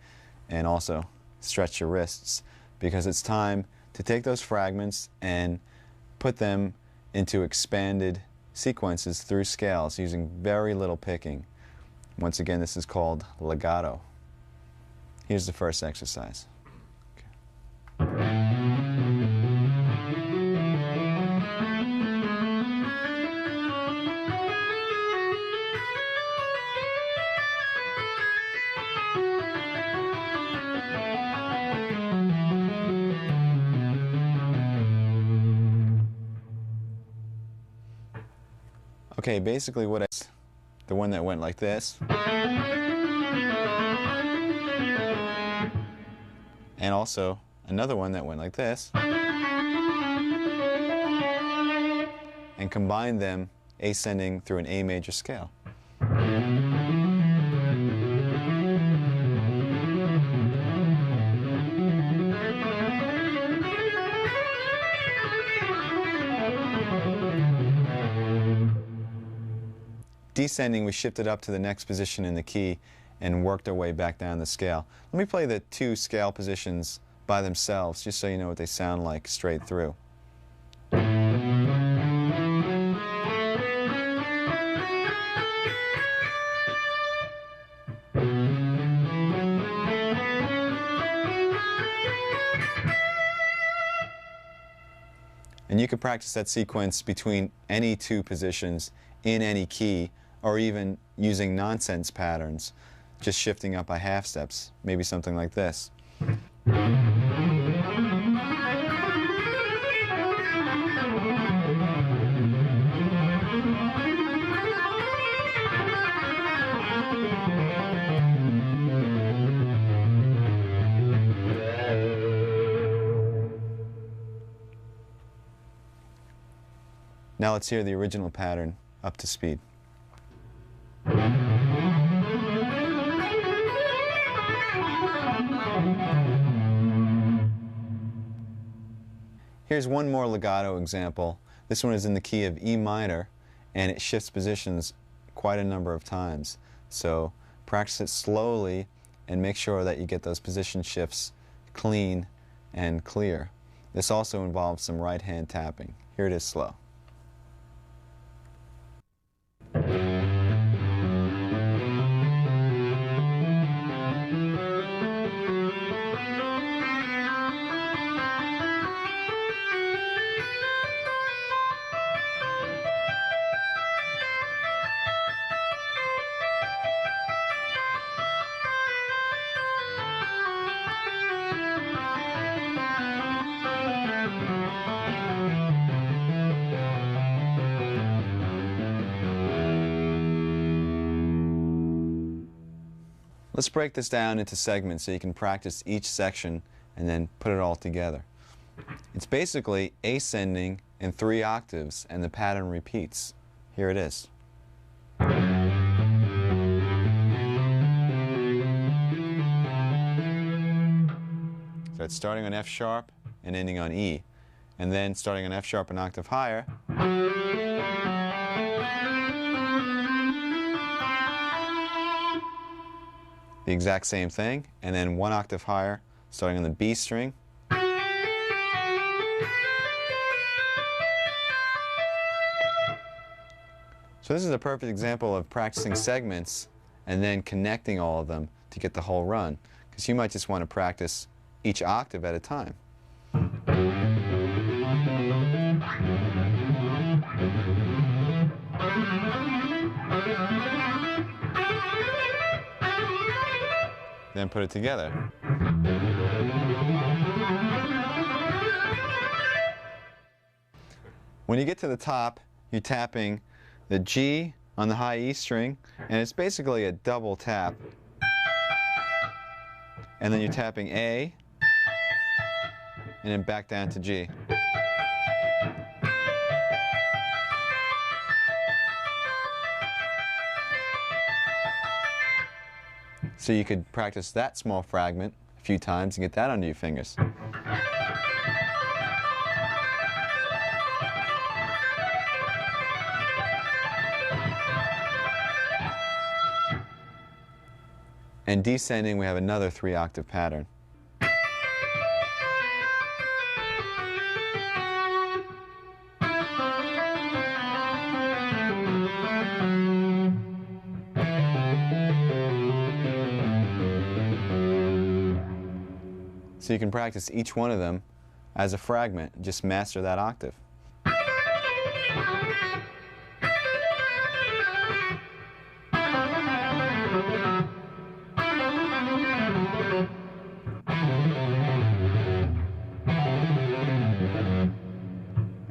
A: and also stretch your wrists, because it's time to take those fragments and put them into expanded sequences through scales using very little picking. Once again, this is called legato. Here's the first exercise. Okay, basically what the one that went like this, and also another one that went like this, and combine them ascending through an A major scale. Descending, we shifted up to the next position in the key and worked our way back down the scale. Let me play the two scale positions by themselves, just so you know what they sound like straight through. And you can practice that sequence between any two positions in any key, or even using nonsense patterns, just shifting up by half steps, maybe something like this. Now let's hear the original pattern up to speed. Here's one more legato example. This one is in the key of E minor, and it shifts positions quite a number of times. So practice it slowly and make sure that you get those position shifts clean and clear. This also involves some right hand tapping. Here it is slow. Let's break this down into segments so you can practice each section and then put it all together. It's basically ascending in 3 octaves, and the pattern repeats. Here it is. So it's starting on F sharp and ending on E, and then starting on F sharp an octave higher, the exact same thing, and then 1 octave higher, starting on the B string. So this is a perfect example of practicing segments and then connecting all of them to get the whole run, because you might just want to practice each octave at a time. Then put it together. When you get to the top, you're tapping the G on the high E string, and it's basically a double tap. And then you're tapping A, and then back down to G. So you could practice that small fragment a few times and get that under your fingers. And descending, we have another 3-octave pattern. So you can practice each one of them as a fragment, just master that octave.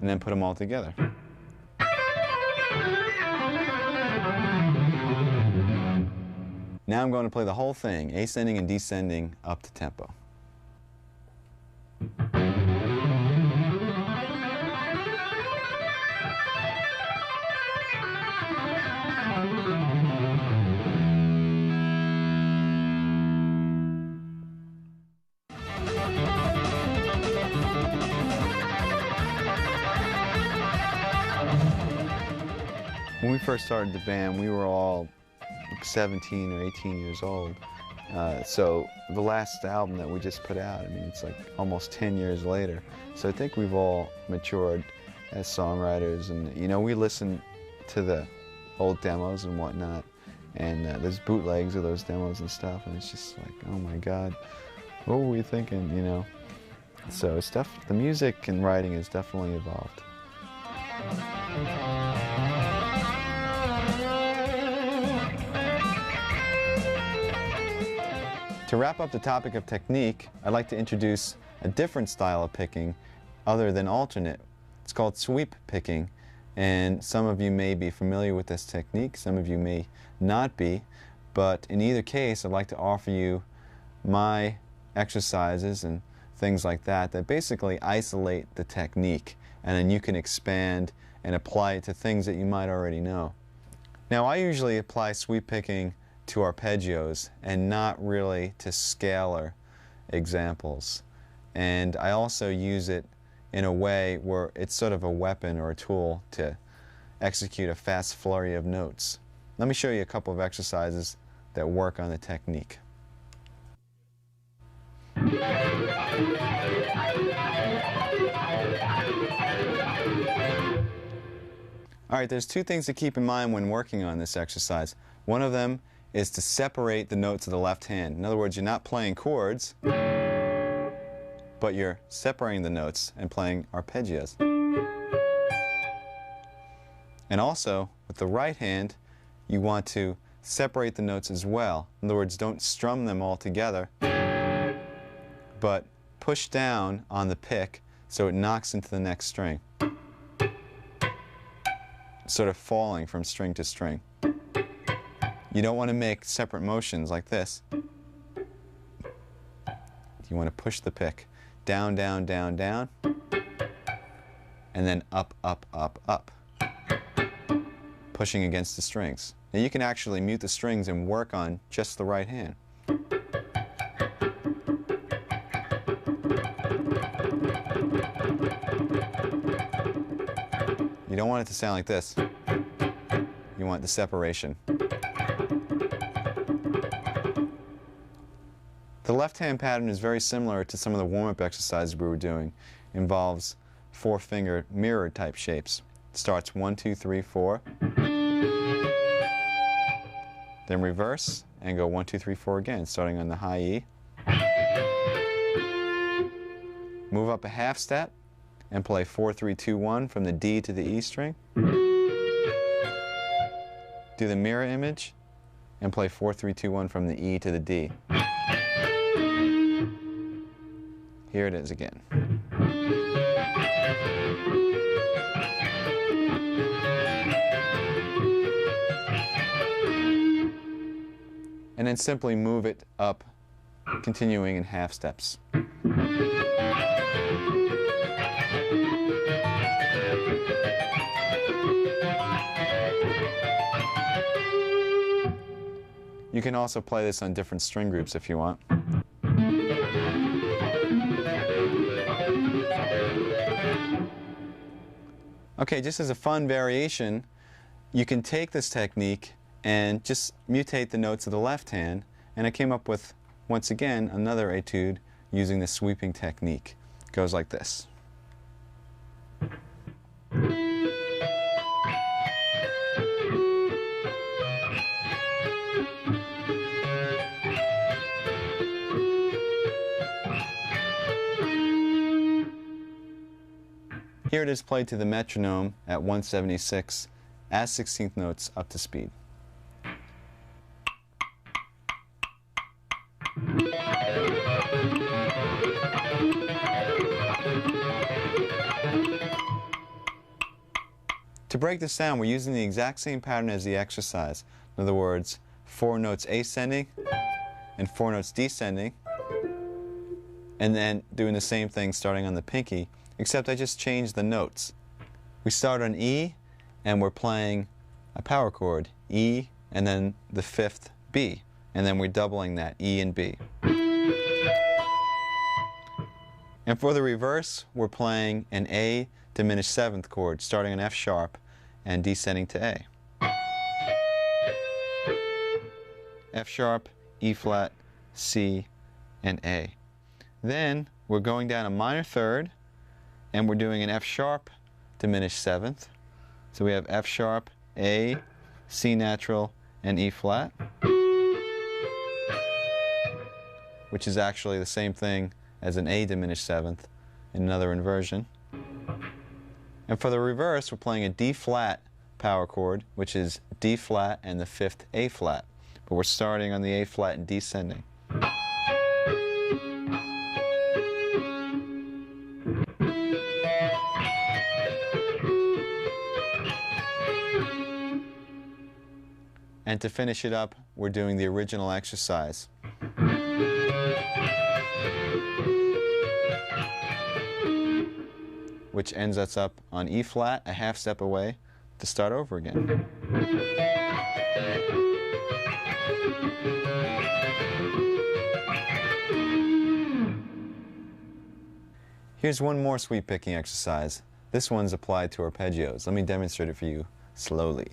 A: And then put them all together. Now I'm going to play the whole thing, ascending and descending up to tempo. When we first started the band, we were all 17 or 18 years old. So the last album that we just put out, I mean, it's like almost 10 years later. So I think we've all matured as songwriters, and you know, we listen to the old demos and whatnot, and there's bootlegs of those demos and stuff, and it's just like, oh my God, what were we thinking, you know? So the music and writing has definitely evolved. To wrap up the topic of technique, I'd like to introduce a different style of picking other than alternate. It's called sweep picking, and some of you may be familiar with this technique, some of you may not be, but in either case I'd like to offer you my exercises and things like that that basically isolate the technique, and then you can expand and apply it to things that you might already know. Now, I usually apply sweep picking to arpeggios and not really to scalar examples. And I also use it in a way where it's sort of a weapon or a tool to execute a fast flurry of notes. Let me show you a couple of exercises that work on the technique. All right, there's two things to keep in mind when working on this exercise. One of them is to separate the notes of the left hand. In other words, you're not playing chords, but you're separating the notes and playing arpeggios. And also, with the right hand, you want to separate the notes as well. In other words, don't strum them all together, but push down on the pick so it knocks into the next string, sort of falling from string to string. You don't want to make separate motions like this. You want to push the pick down, down, down, down, and then up, up, up, up, pushing against the strings. Now you can actually mute the strings and work on just the right hand. You don't want it to sound like this. You want the separation. The left-hand pattern is very similar to some of the warm-up exercises we were doing. It involves 4-finger mirror type shapes. It starts 1, 2, 3, 4. Then reverse and go 1, 2, 3, 4 again, starting on the high E. Move up a half step and play 4, 3, 2, 1 from the D to the E string. Do the mirror image and play 4, 3, 2, 1 from the E to the D. Here it is again. And then simply move it up, continuing in half steps. You can also play this on different string groups if you want. Okay, just as a fun variation, you can take this technique and just mutate the notes of the left hand And I came up with, once again, another etude using the sweeping technique. It goes like this. Here it is played to the metronome at 176 as 16th notes up to speed. To break this down, we're using the exact same pattern as the exercise. In other words, 4 notes ascending and 4 notes descending, and then doing the same thing starting on the pinky, except I just changed the notes. We start on E, and we're playing a power chord, E, and then the 5th B, and then we're doubling that, E and B. And for the reverse, we're playing an A diminished 7th chord, starting on F sharp and descending to A. F sharp, E flat, C, and A. Then we're going down a minor third, and we're doing an F sharp diminished 7th. So we have F sharp, A, C natural, and E flat, which is actually the same thing as an A diminished 7th in another inversion. And for the reverse, we're playing a D flat power chord, which is D flat and the 5th A flat. But we're starting on the A flat and descending. And to finish it up, we're doing the original exercise. Which ends us up on E flat, a half step away, to start over again. Here's one more sweep picking exercise. This one's applied to arpeggios. Let me demonstrate it for you slowly.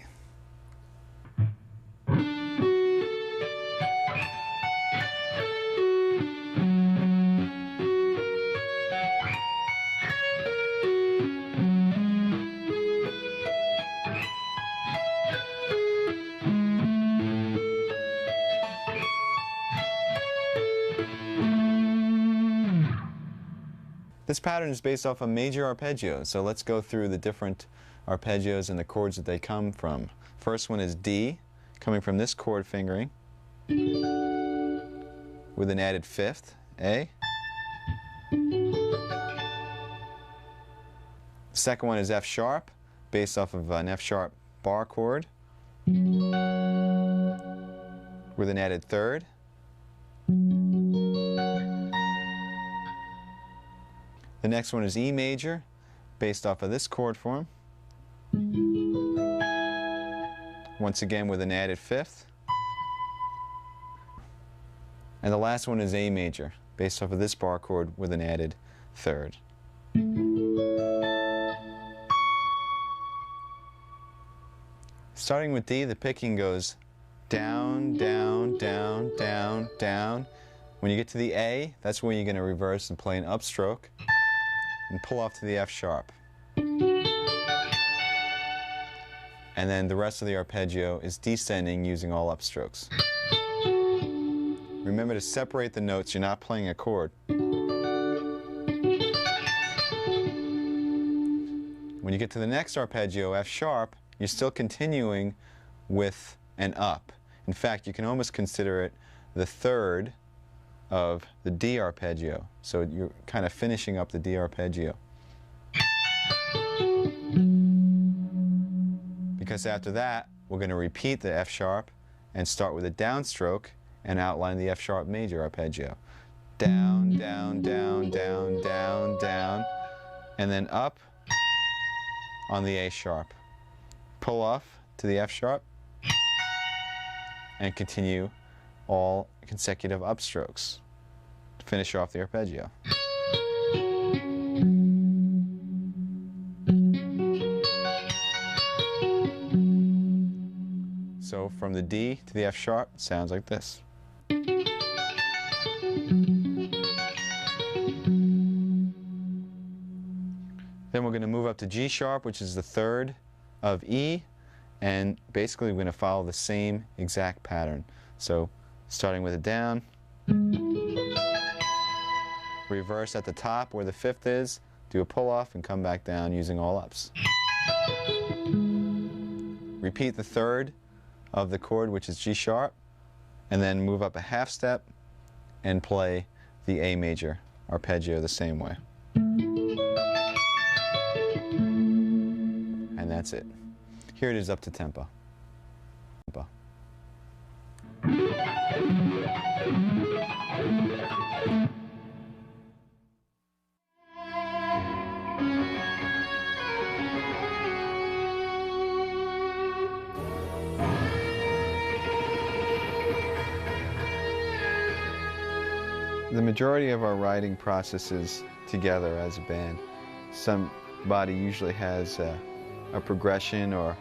A: This pattern is based off a major arpeggio, so let's go through the different arpeggios and the chords that they come from. First one is D, coming from this chord fingering, with an added 5th, A. Second one is F sharp, based off of an F sharp bar chord, with an added 3rd. The next one is E major, based off of this chord form, once again with an added 5th. And the last one is A major, based off of this bar chord with an added 3rd. Starting with D, the picking goes down, down, down, down, down. When you get to the A, that's when you're going to reverse and play an upstroke and pull off to the F sharp. And then the rest of the arpeggio is descending using all upstrokes. Remember to separate the notes, you're not playing a chord. When you get to the next arpeggio, F sharp, you're still continuing with an up. In fact, you can almost consider it the 3rd of the D arpeggio. So you're kind of finishing up the D arpeggio. Because after that, we're going to repeat the F sharp and start with a downstroke and outline the F sharp major arpeggio. Down, down, down, down, down, down, and then up on the A sharp. Pull off to the F sharp and continue all consecutive upstrokes to finish off the arpeggio. So from the D to the F sharp, it sounds like this. Then we're going to move up to G sharp, which is the third of E, and basically we're going to follow the same exact pattern. So starting with a down, reverse at the top where the fifth is, do a pull off and come back down using all ups. Repeat the third of the chord, which is G sharp, and then move up a half step and play the A major arpeggio the same way. And that's it. Here it is up to tempo. The majority of our writing process is together as a band. Somebody usually has a progression or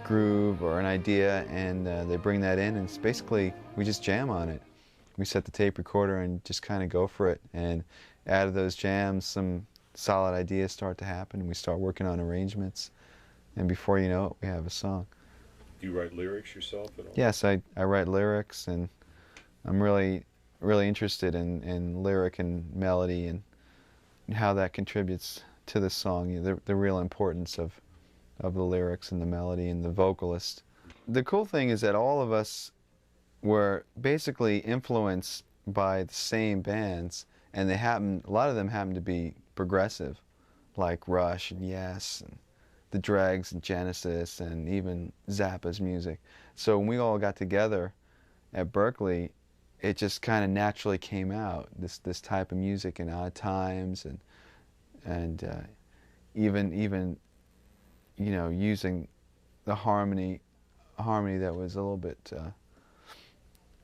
A: groove or an idea, and they bring that in, and it's basically we just jam on it. We set the tape recorder and just kind of go for it, and out of those jams some solid ideas start to happen, and we start working on arrangements, and before you know it we have a song.
B: Do you write lyrics yourself at all?
A: Yes, I write lyrics, and I'm really interested in lyric and melody and how that contributes to the song, the real importance of the lyrics and the melody and the vocalist. The cool thing is that all of us were basically influenced by the same bands, and a lot of them happen to be progressive, like Rush and Yes and the Dregs and Genesis and even Zappa's music. So when we all got together at Berkeley, it just kind of naturally came out, this type of music in Odd Times, and even you know, using the harmony that was a little bit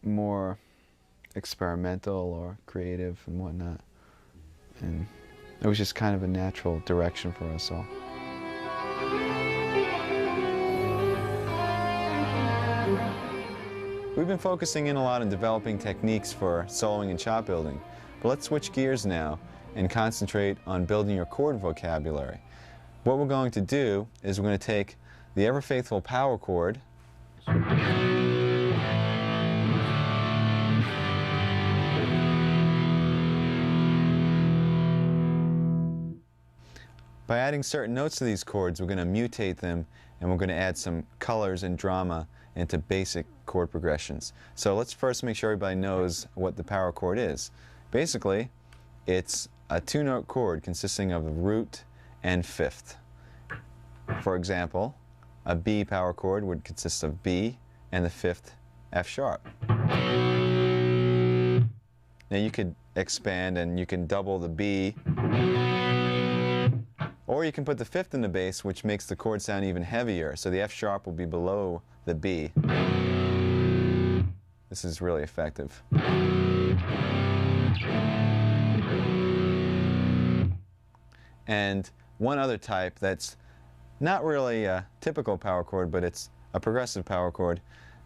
A: more experimental or creative and whatnot, and it was just kind of a natural direction for us all. We've been focusing in a lot on developing techniques for soloing and chop building, but let's switch gears now and concentrate on building your chord vocabulary. What we're going to do is we're going to take the ever-faithful power chord, by adding certain notes to these chords, we're going to mutate them, and we're going to add some colors and drama into basic chord progressions. So let's first make sure everybody knows what the power chord is. Basically, it's a two-note chord consisting of the root and fifth. For example, a B power chord would consist of B and the fifth F sharp. Now you could expand and you can double the B, or you can put the fifth in the bass, which makes the chord sound even heavier, so the F sharp will be below the B. This is really effective. And one other type that's not really a typical power chord, but it's a progressive power chord.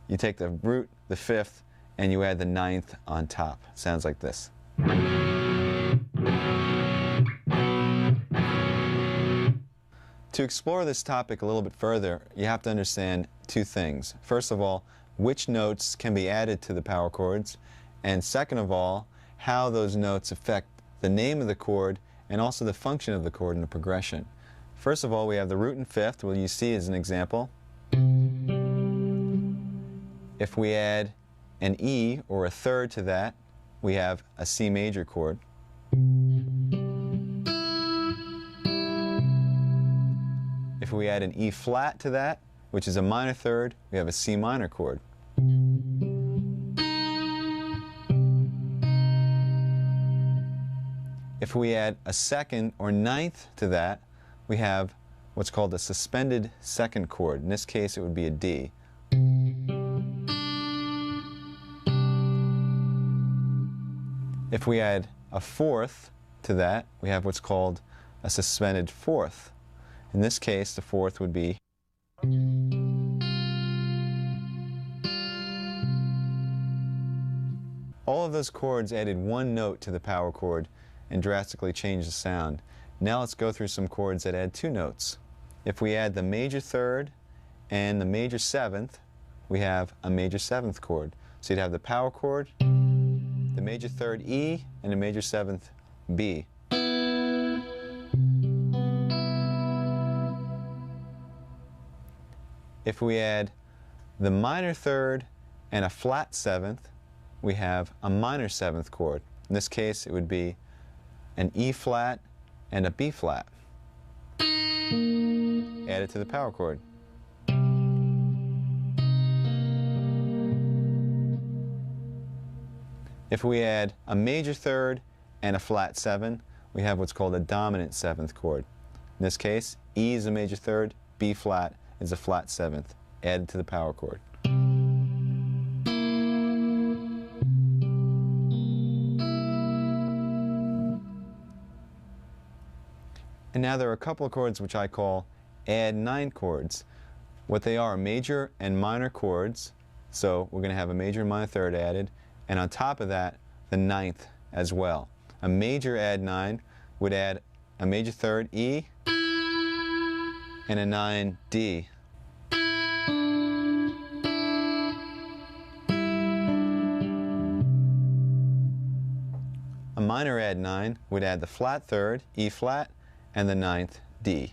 A: You take the root, the fifth, and you add the ninth on top. Sounds like this. To explore this topic a little bit further, you have to understand two things. First of all, which notes can be added to the power chords, and second of all, how those notes affect the name of the chord and also the function of the chord in the progression. First of all, we have the root and fifth, what you see as an example. If we add an E or a third to that, we have a C major chord. If we add an E flat to that, which is a minor third, we have a C minor chord. If we add a second or ninth to that, we have what's called a suspended second chord. In this case, it would be a D. If we add a fourth to that, we have what's called a suspended fourth. In this case, the fourth would be. All of those chords added one note to the power chord and drastically changed the sound. Now let's go through some chords that add 2 notes. If we add the major third and the major seventh, we have a major seventh chord. So you'd have the power chord, the major third E, and the major seventh B. If we add the minor third and a flat seventh, we have a minor seventh chord. In this case, it would be an E flat and a B flat added to the power chord. If we add a major third and a flat 7, we have what's called a dominant 7th chord. In this case, E is a major third, B flat is a flat 7th, added to the power chord. And now there are a couple of chords which I call add 9 chords. What they are major and minor chords, so we're going to have a major and minor third added, and on top of that, the 9th as well. A major add 9 would add a major third E and a 9 D. A minor add 9 would add the flat third, E flat, and the 9th D.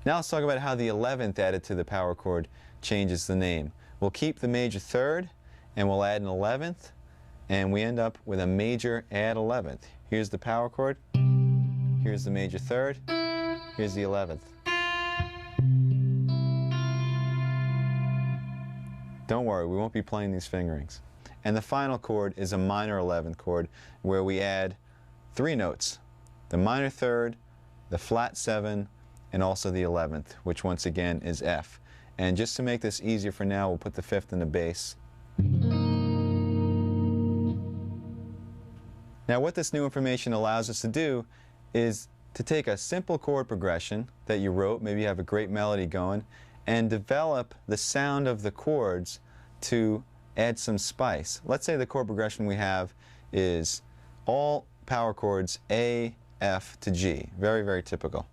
A: Now let's talk about how the 11th added to the power chord changes the name. We'll keep the major third and we'll add an 11th, and we end up with a major add 11th. Here's the power chord, here's the major third, here's the 11th. Don't worry, we won't be playing these fingerings. And the final chord is a minor 11th chord where we add 3 notes, the minor third, the flat 7, and also the 11th, which once again is F. And just to make this easier for now, we'll put the 5th in the bass. Now what this new information allows us to do is to take a simple chord progression that you wrote, maybe you have a great melody going, and develop the sound of the chords to add some spice. Let's say the chord progression we have is all power chords A, F to G. Very, very typical.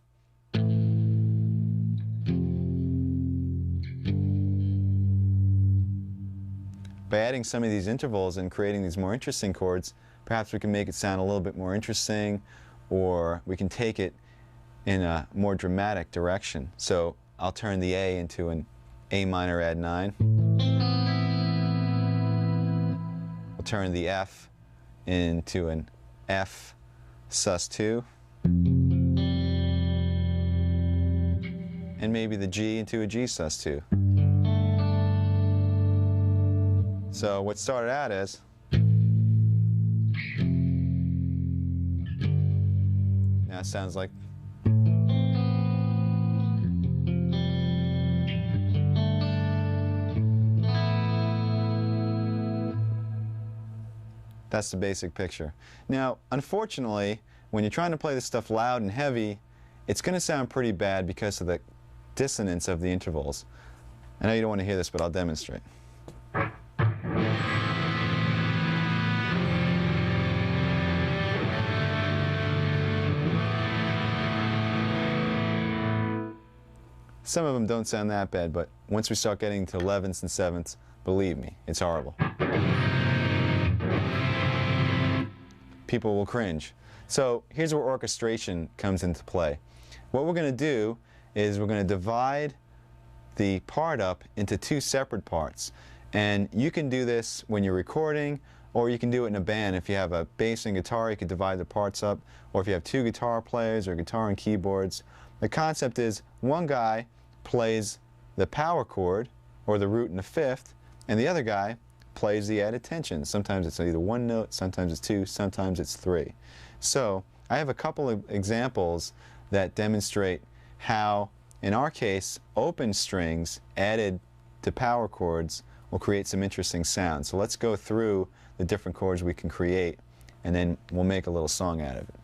A: By adding some of these intervals and creating these more interesting chords, perhaps we can make it sound a little bit more interesting, or we can take it in a more dramatic direction. So I'll turn the A into an A minor add 9. We'll turn the F into an F sus 2. And maybe the G into a G sus 2. So what started out as now it sounds like that's the basic picture. Now, unfortunately, when you're trying to play this stuff loud and heavy, it's going to sound pretty bad because of the dissonance of the intervals. I know you don't want to hear this, but I'll demonstrate. Some of them don't sound that bad, but once we start getting to 11ths and 7ths, believe me, it's horrible. People will cringe. So here's where orchestration comes into play. What we're going to do is we're going to divide the part up into 2 separate parts. And you can do this when you're recording, or you can do it in a band. If you have a bass and guitar, you can divide the parts up. Or if you have 2 guitar players or guitar and keyboards. The concept is one guy plays the power chord, or the root and the 5th, and the other guy plays the added tension. Sometimes it's either 1 note, sometimes it's 2, sometimes it's 3. So I have a couple of examples that demonstrate how, in our case, open strings added to power chords will create some interesting sounds. So let's go through the different chords we can create, and then we'll make a little song out of it.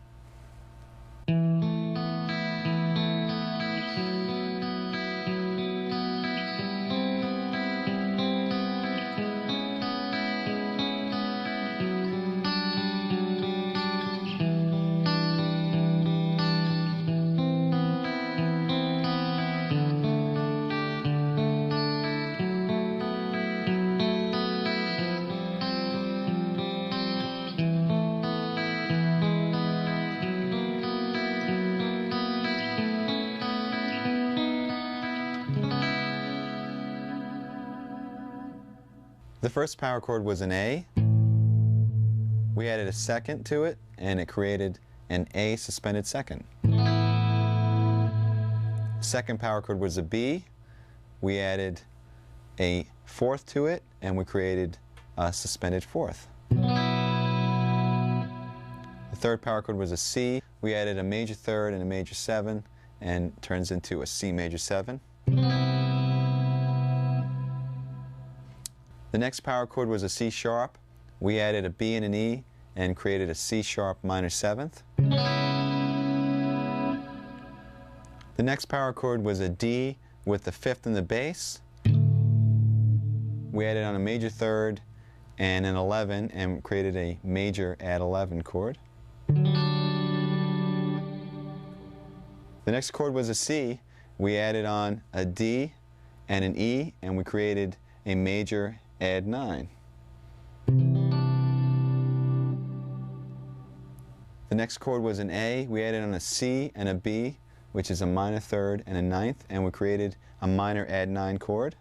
A: The first power chord was an A. We added a second to it, and it created an A suspended second. Second power chord was a B. We added a fourth to it, and we created a suspended fourth. The third power chord was a C. We added a major third and a major seven, and it turns into a C major seven. The next power chord was a C sharp. We added a B and an E and created a C sharp minor seventh. The next power chord was a D with the fifth in the bass. We added on a major third and an 11 and created a major add 11 chord. The next chord was a C. We added on a D and an E, and we created a major add 9. The next chord was an A. We added on a C and a B, which is a minor third and a ninth, and we created a minor add 9 chord.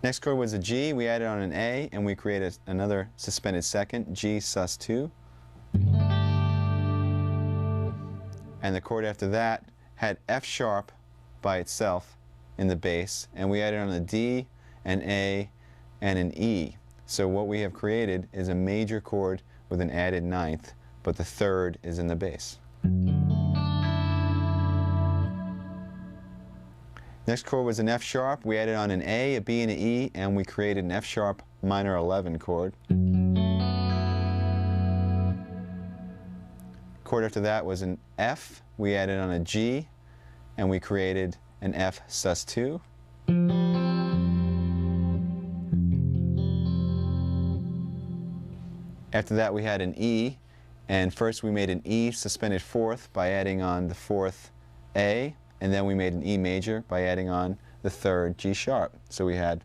A: Next chord was a G. We added on an A, and we created another suspended second, G sus 2. And the chord after that had F sharp by itself in the bass, and we added on a D, an A, and an E. So what we have created is a major chord with an added ninth, but the third is in the bass. Next chord was an F sharp. We added on an A, a B, and an E, and we created an F sharp minor 11 chord. Chord after that was an F. We added on a G, and we created an F sus 2. After that we had an E, and first we made an E suspended fourth by adding on the fourth A, and then we made an E major by adding on the third G sharp. So we had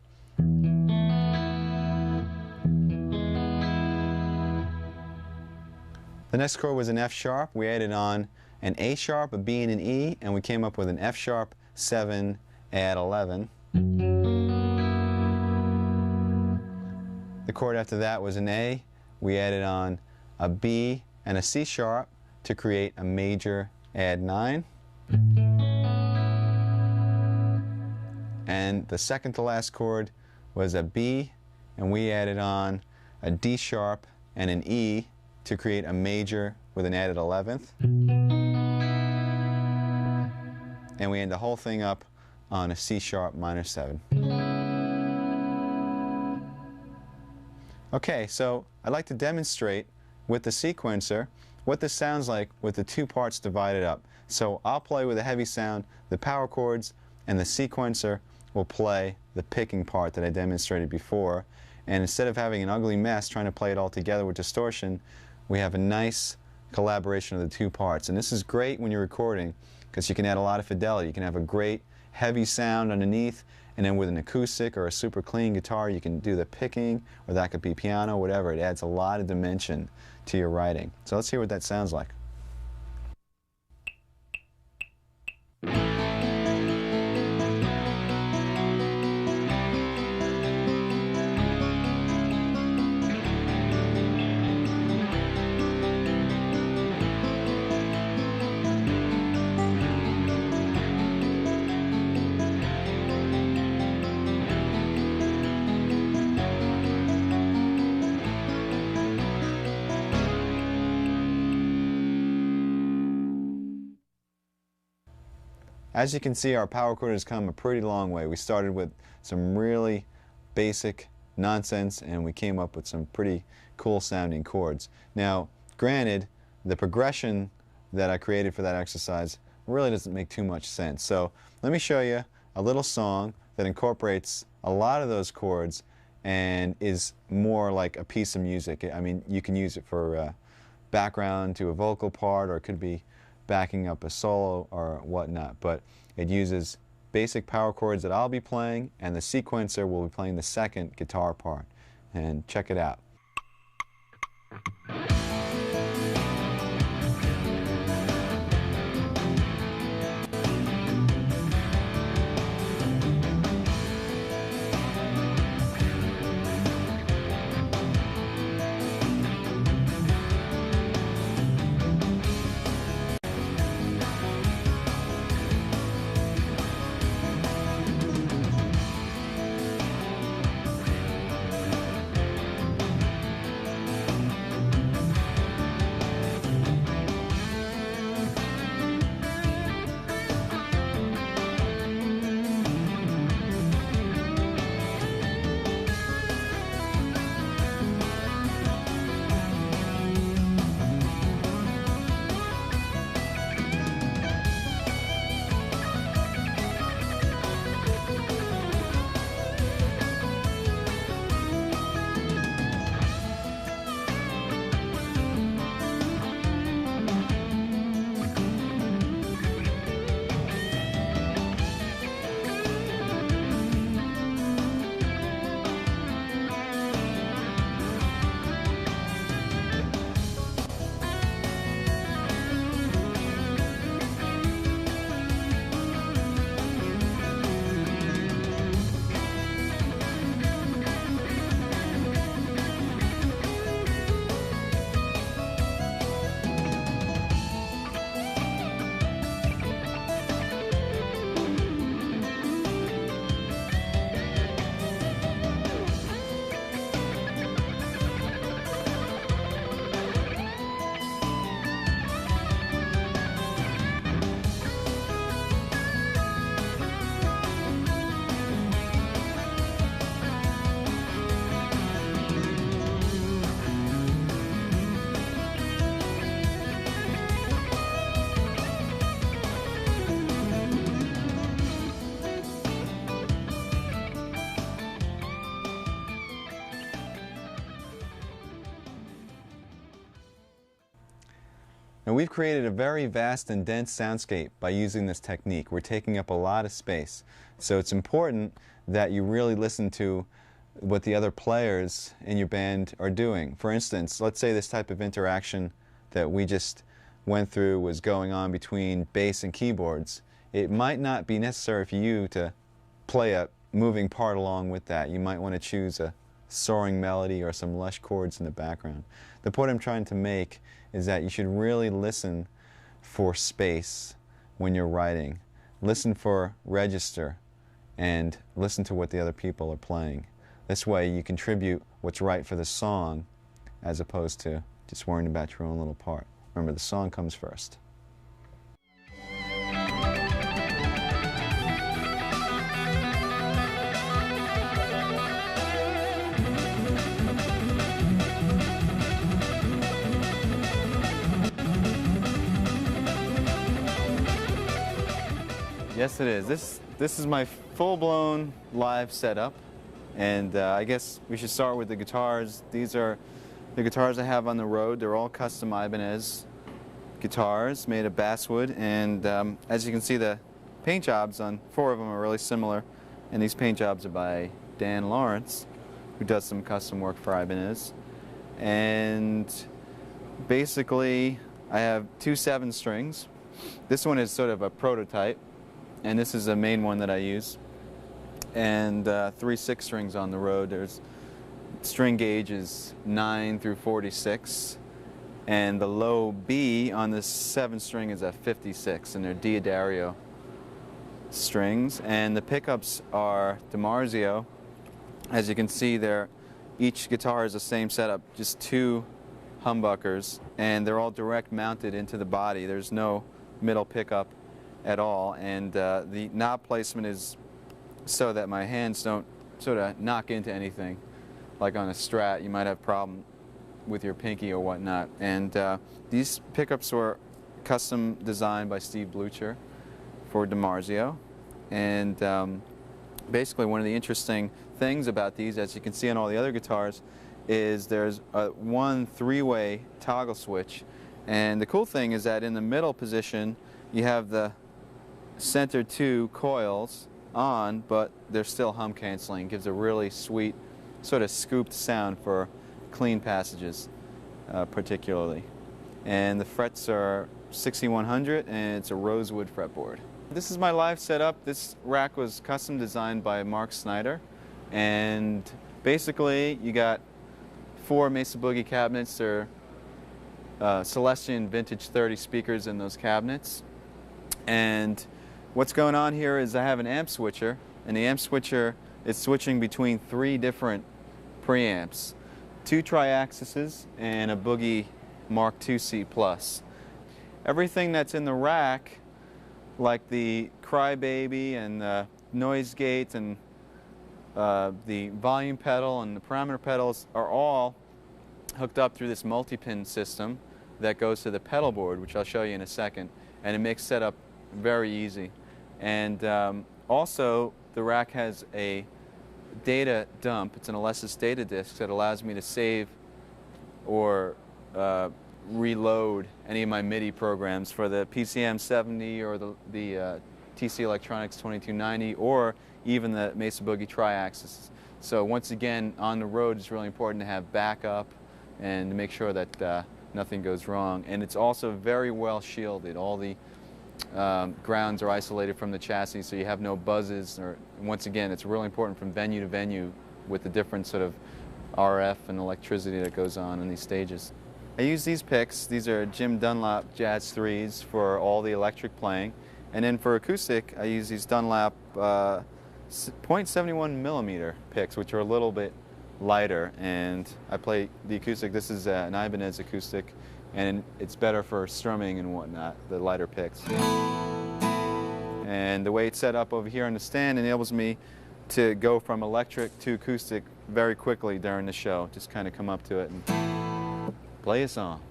A: the next chord was an F sharp. We added on an A sharp, a B, and an E, and we came up with an F sharp 7 add 11. The chord after that was an A. We added on a B and a C sharp to create a major add 9. And the second to last chord was a B, and we added on a D sharp and an E to create a major with an added 11th. And we end the whole thing up on a C sharp minor 7. Okay, so I'd like to demonstrate with the sequencer what this sounds like with the two parts divided up. So I'll play with a heavy sound, the power chords, and the sequencer will play the picking part that I demonstrated before. And instead of having an ugly mess trying to play it all together with distortion, we have a nice collaboration of the two parts. And this is great when you're recording because you can add a lot of fidelity. You can have a great heavy sound underneath, and then with an acoustic or a super clean guitar you can do the picking, or that could be piano, whatever. It adds a lot of dimension to your writing. So let's hear what that sounds like. As you can see, our power chord has come a pretty long way. We started with some really basic nonsense, and we came up with some pretty cool sounding chords. Now, granted, the progression that I created for that exercise really doesn't make too much sense. So let me show you a little song that incorporates a lot of those chords and is more like a piece of music. I mean, you can use it for background to a vocal part, or it could be backing up a solo or whatnot, but it uses basic power chords that I'll be playing, and the sequencer will be playing the second guitar part. And check it out. Now we've created a very vast and dense soundscape by using this technique. We're taking up a lot of space. So it's important that you really listen to what the other players in your band are doing. For instance, let's say this type of interaction that we just went through was going on between bass and keyboards. It might not be necessary for you to play a moving part along with that. You might want to choose a soaring melody or some lush chords in the background. The point I'm trying to make is that you should really listen for space when you're writing. Listen for register and listen to what the other people are playing. This way you contribute what's right for the song as opposed to just worrying about your own little part. Remember, the song comes first. Yes, it is. This is my full-blown live setup, and I guess we should start with the guitars. These are the guitars I have on the road. They're all custom Ibanez guitars made of basswood, and as you can see, the paint jobs on 4 of them are really similar, and these paint jobs are by Dan Lawrence, who does some custom work for Ibanez. And basically, I have 2 7-strings. This one is sort of a prototype, and this is the main one that I use, and 3 6-strings on the road. There's string gauge is 9 through 46, and the low B on this 7-string is a 56, and they're Diodario strings. And the pickups are DiMarzio. As you can see, each guitar is the same setup, just 2 humbuckers, and they're all direct mounted into the body. There's no middle pickup at all, and the knob placement is so that my hands don't sort of knock into anything. Like on a Strat, you might have a problem with your pinky or whatnot. And these pickups were custom designed by Steve Blucher for DiMarzio. And basically one of the interesting things about these, as you can see on all the other guitars, is there's one 3-way toggle switch. And the cool thing is that in the middle position, you have the center 2 coils on, but they're still hum canceling. Gives a really sweet sort of scooped sound for clean passages, particularly. And the frets are 6100, and it's a rosewood fretboard. This is my live setup. This rack was custom designed by Mark Snyder, and basically you got 4 Mesa Boogie cabinets. They're Celestion Vintage 30 speakers in those cabinets. And what's going on here is I have an amp switcher, and the amp switcher is switching between 3 different preamps, 2 triaxises and a Boogie Mark II-C Plus. Everything that's in the rack, like the Crybaby and the noise gate and the volume pedal and the parameter pedals, are all hooked up through this multi-pin system that goes to the pedal board, which I'll show you in a second, and it makes setup very easy. And also, the rack has a data dump. It's an Alesis data disk that allows me to save or reload any of my MIDI programs for the PCM 70 or the TC Electronics 2290, or even the Mesa Boogie Triaxis. So once again, on the road, it's really important to have backup and to make sure that nothing goes wrong. And it's also very well shielded. All the grounds are isolated from the chassis, so you have no buzzes. Or once again, it's really important from venue to venue with the different sort of RF and electricity that goes on in these stages. I use these picks. These are Jim Dunlop Jazz 3s for all the electric playing. And then for acoustic, I use these Dunlop 0.71 millimeter picks, which are a little bit lighter. And I play the acoustic. This is an Ibanez acoustic, and it's better for strumming and whatnot, the lighter picks. And the way it's set up over here on the stand enables me to go from electric to acoustic very quickly during the show. Just kind of come up to it and play a song.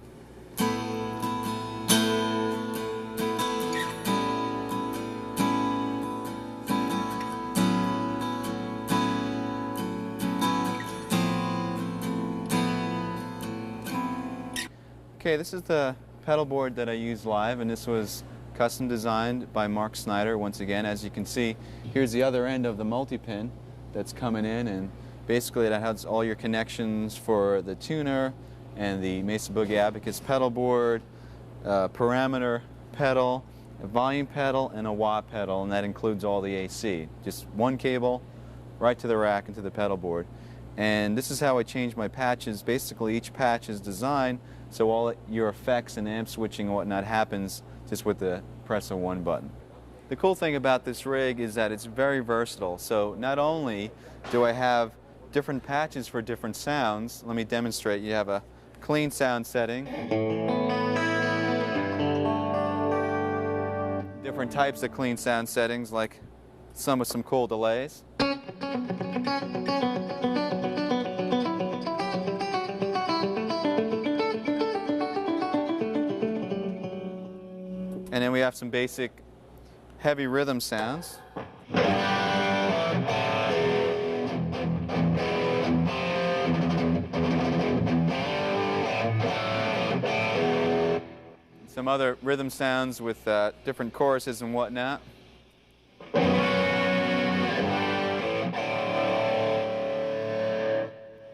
A: Okay, this is the pedal board that I use live, and this was custom designed by Mark Snyder. Once again, as you can see, here's the other end of the multi-pin that's coming in, and basically that has all your connections for the tuner and the Mesa Boogie Abacus pedal board, parameter pedal, a volume pedal, and a wah pedal, and that includes all the AC. Just one cable right to the rack and to the pedal board. And this is how I change my patches. Basically, each patch is designed so all your effects and amp switching and whatnot happens just with the press of one button. The cool thing about this rig is that it's very versatile. So not only do I have different patches for different sounds, let me demonstrate. You have a clean sound setting, different types of clean sound settings, like some with some cool delays. And then we have some basic heavy rhythm sounds. Some other rhythm sounds with different choruses and whatnot.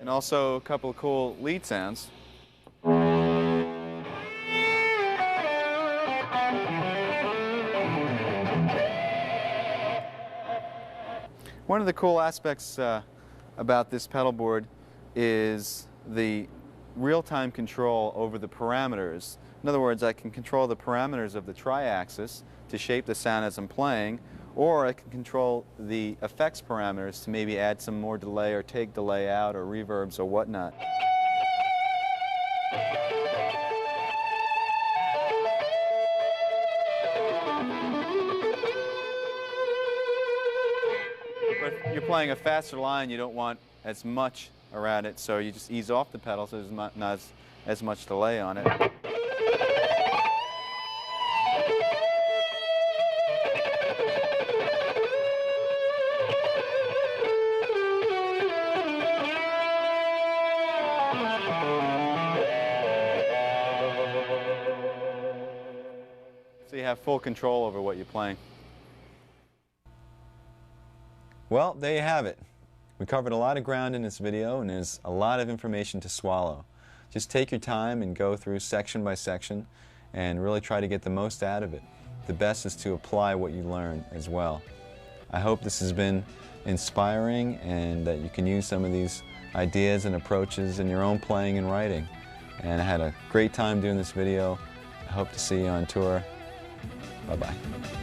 A: And also a couple of cool lead sounds. One of the cool aspects about this pedal board is the real-time control over the parameters. In other words, I can control the parameters of the tri-axis to shape the sound as I'm playing, or I can control the effects parameters to maybe add some more delay or take delay out or reverbs or whatnot. But if you're playing a faster line, you don't want as much around it, so you just ease off the pedal so there's not as much delay on it. So you have full control over what you're playing. Well, there you have it. We covered a lot of ground in this video, and there's a lot of information to swallow. Just take your time and go through section by section and really try to get the most out of it. The best is to apply what you learn as well. I hope this has been inspiring and that you can use some of these ideas and approaches in your own playing and writing. And I had a great time doing this video. I hope to see you on tour. Bye-bye.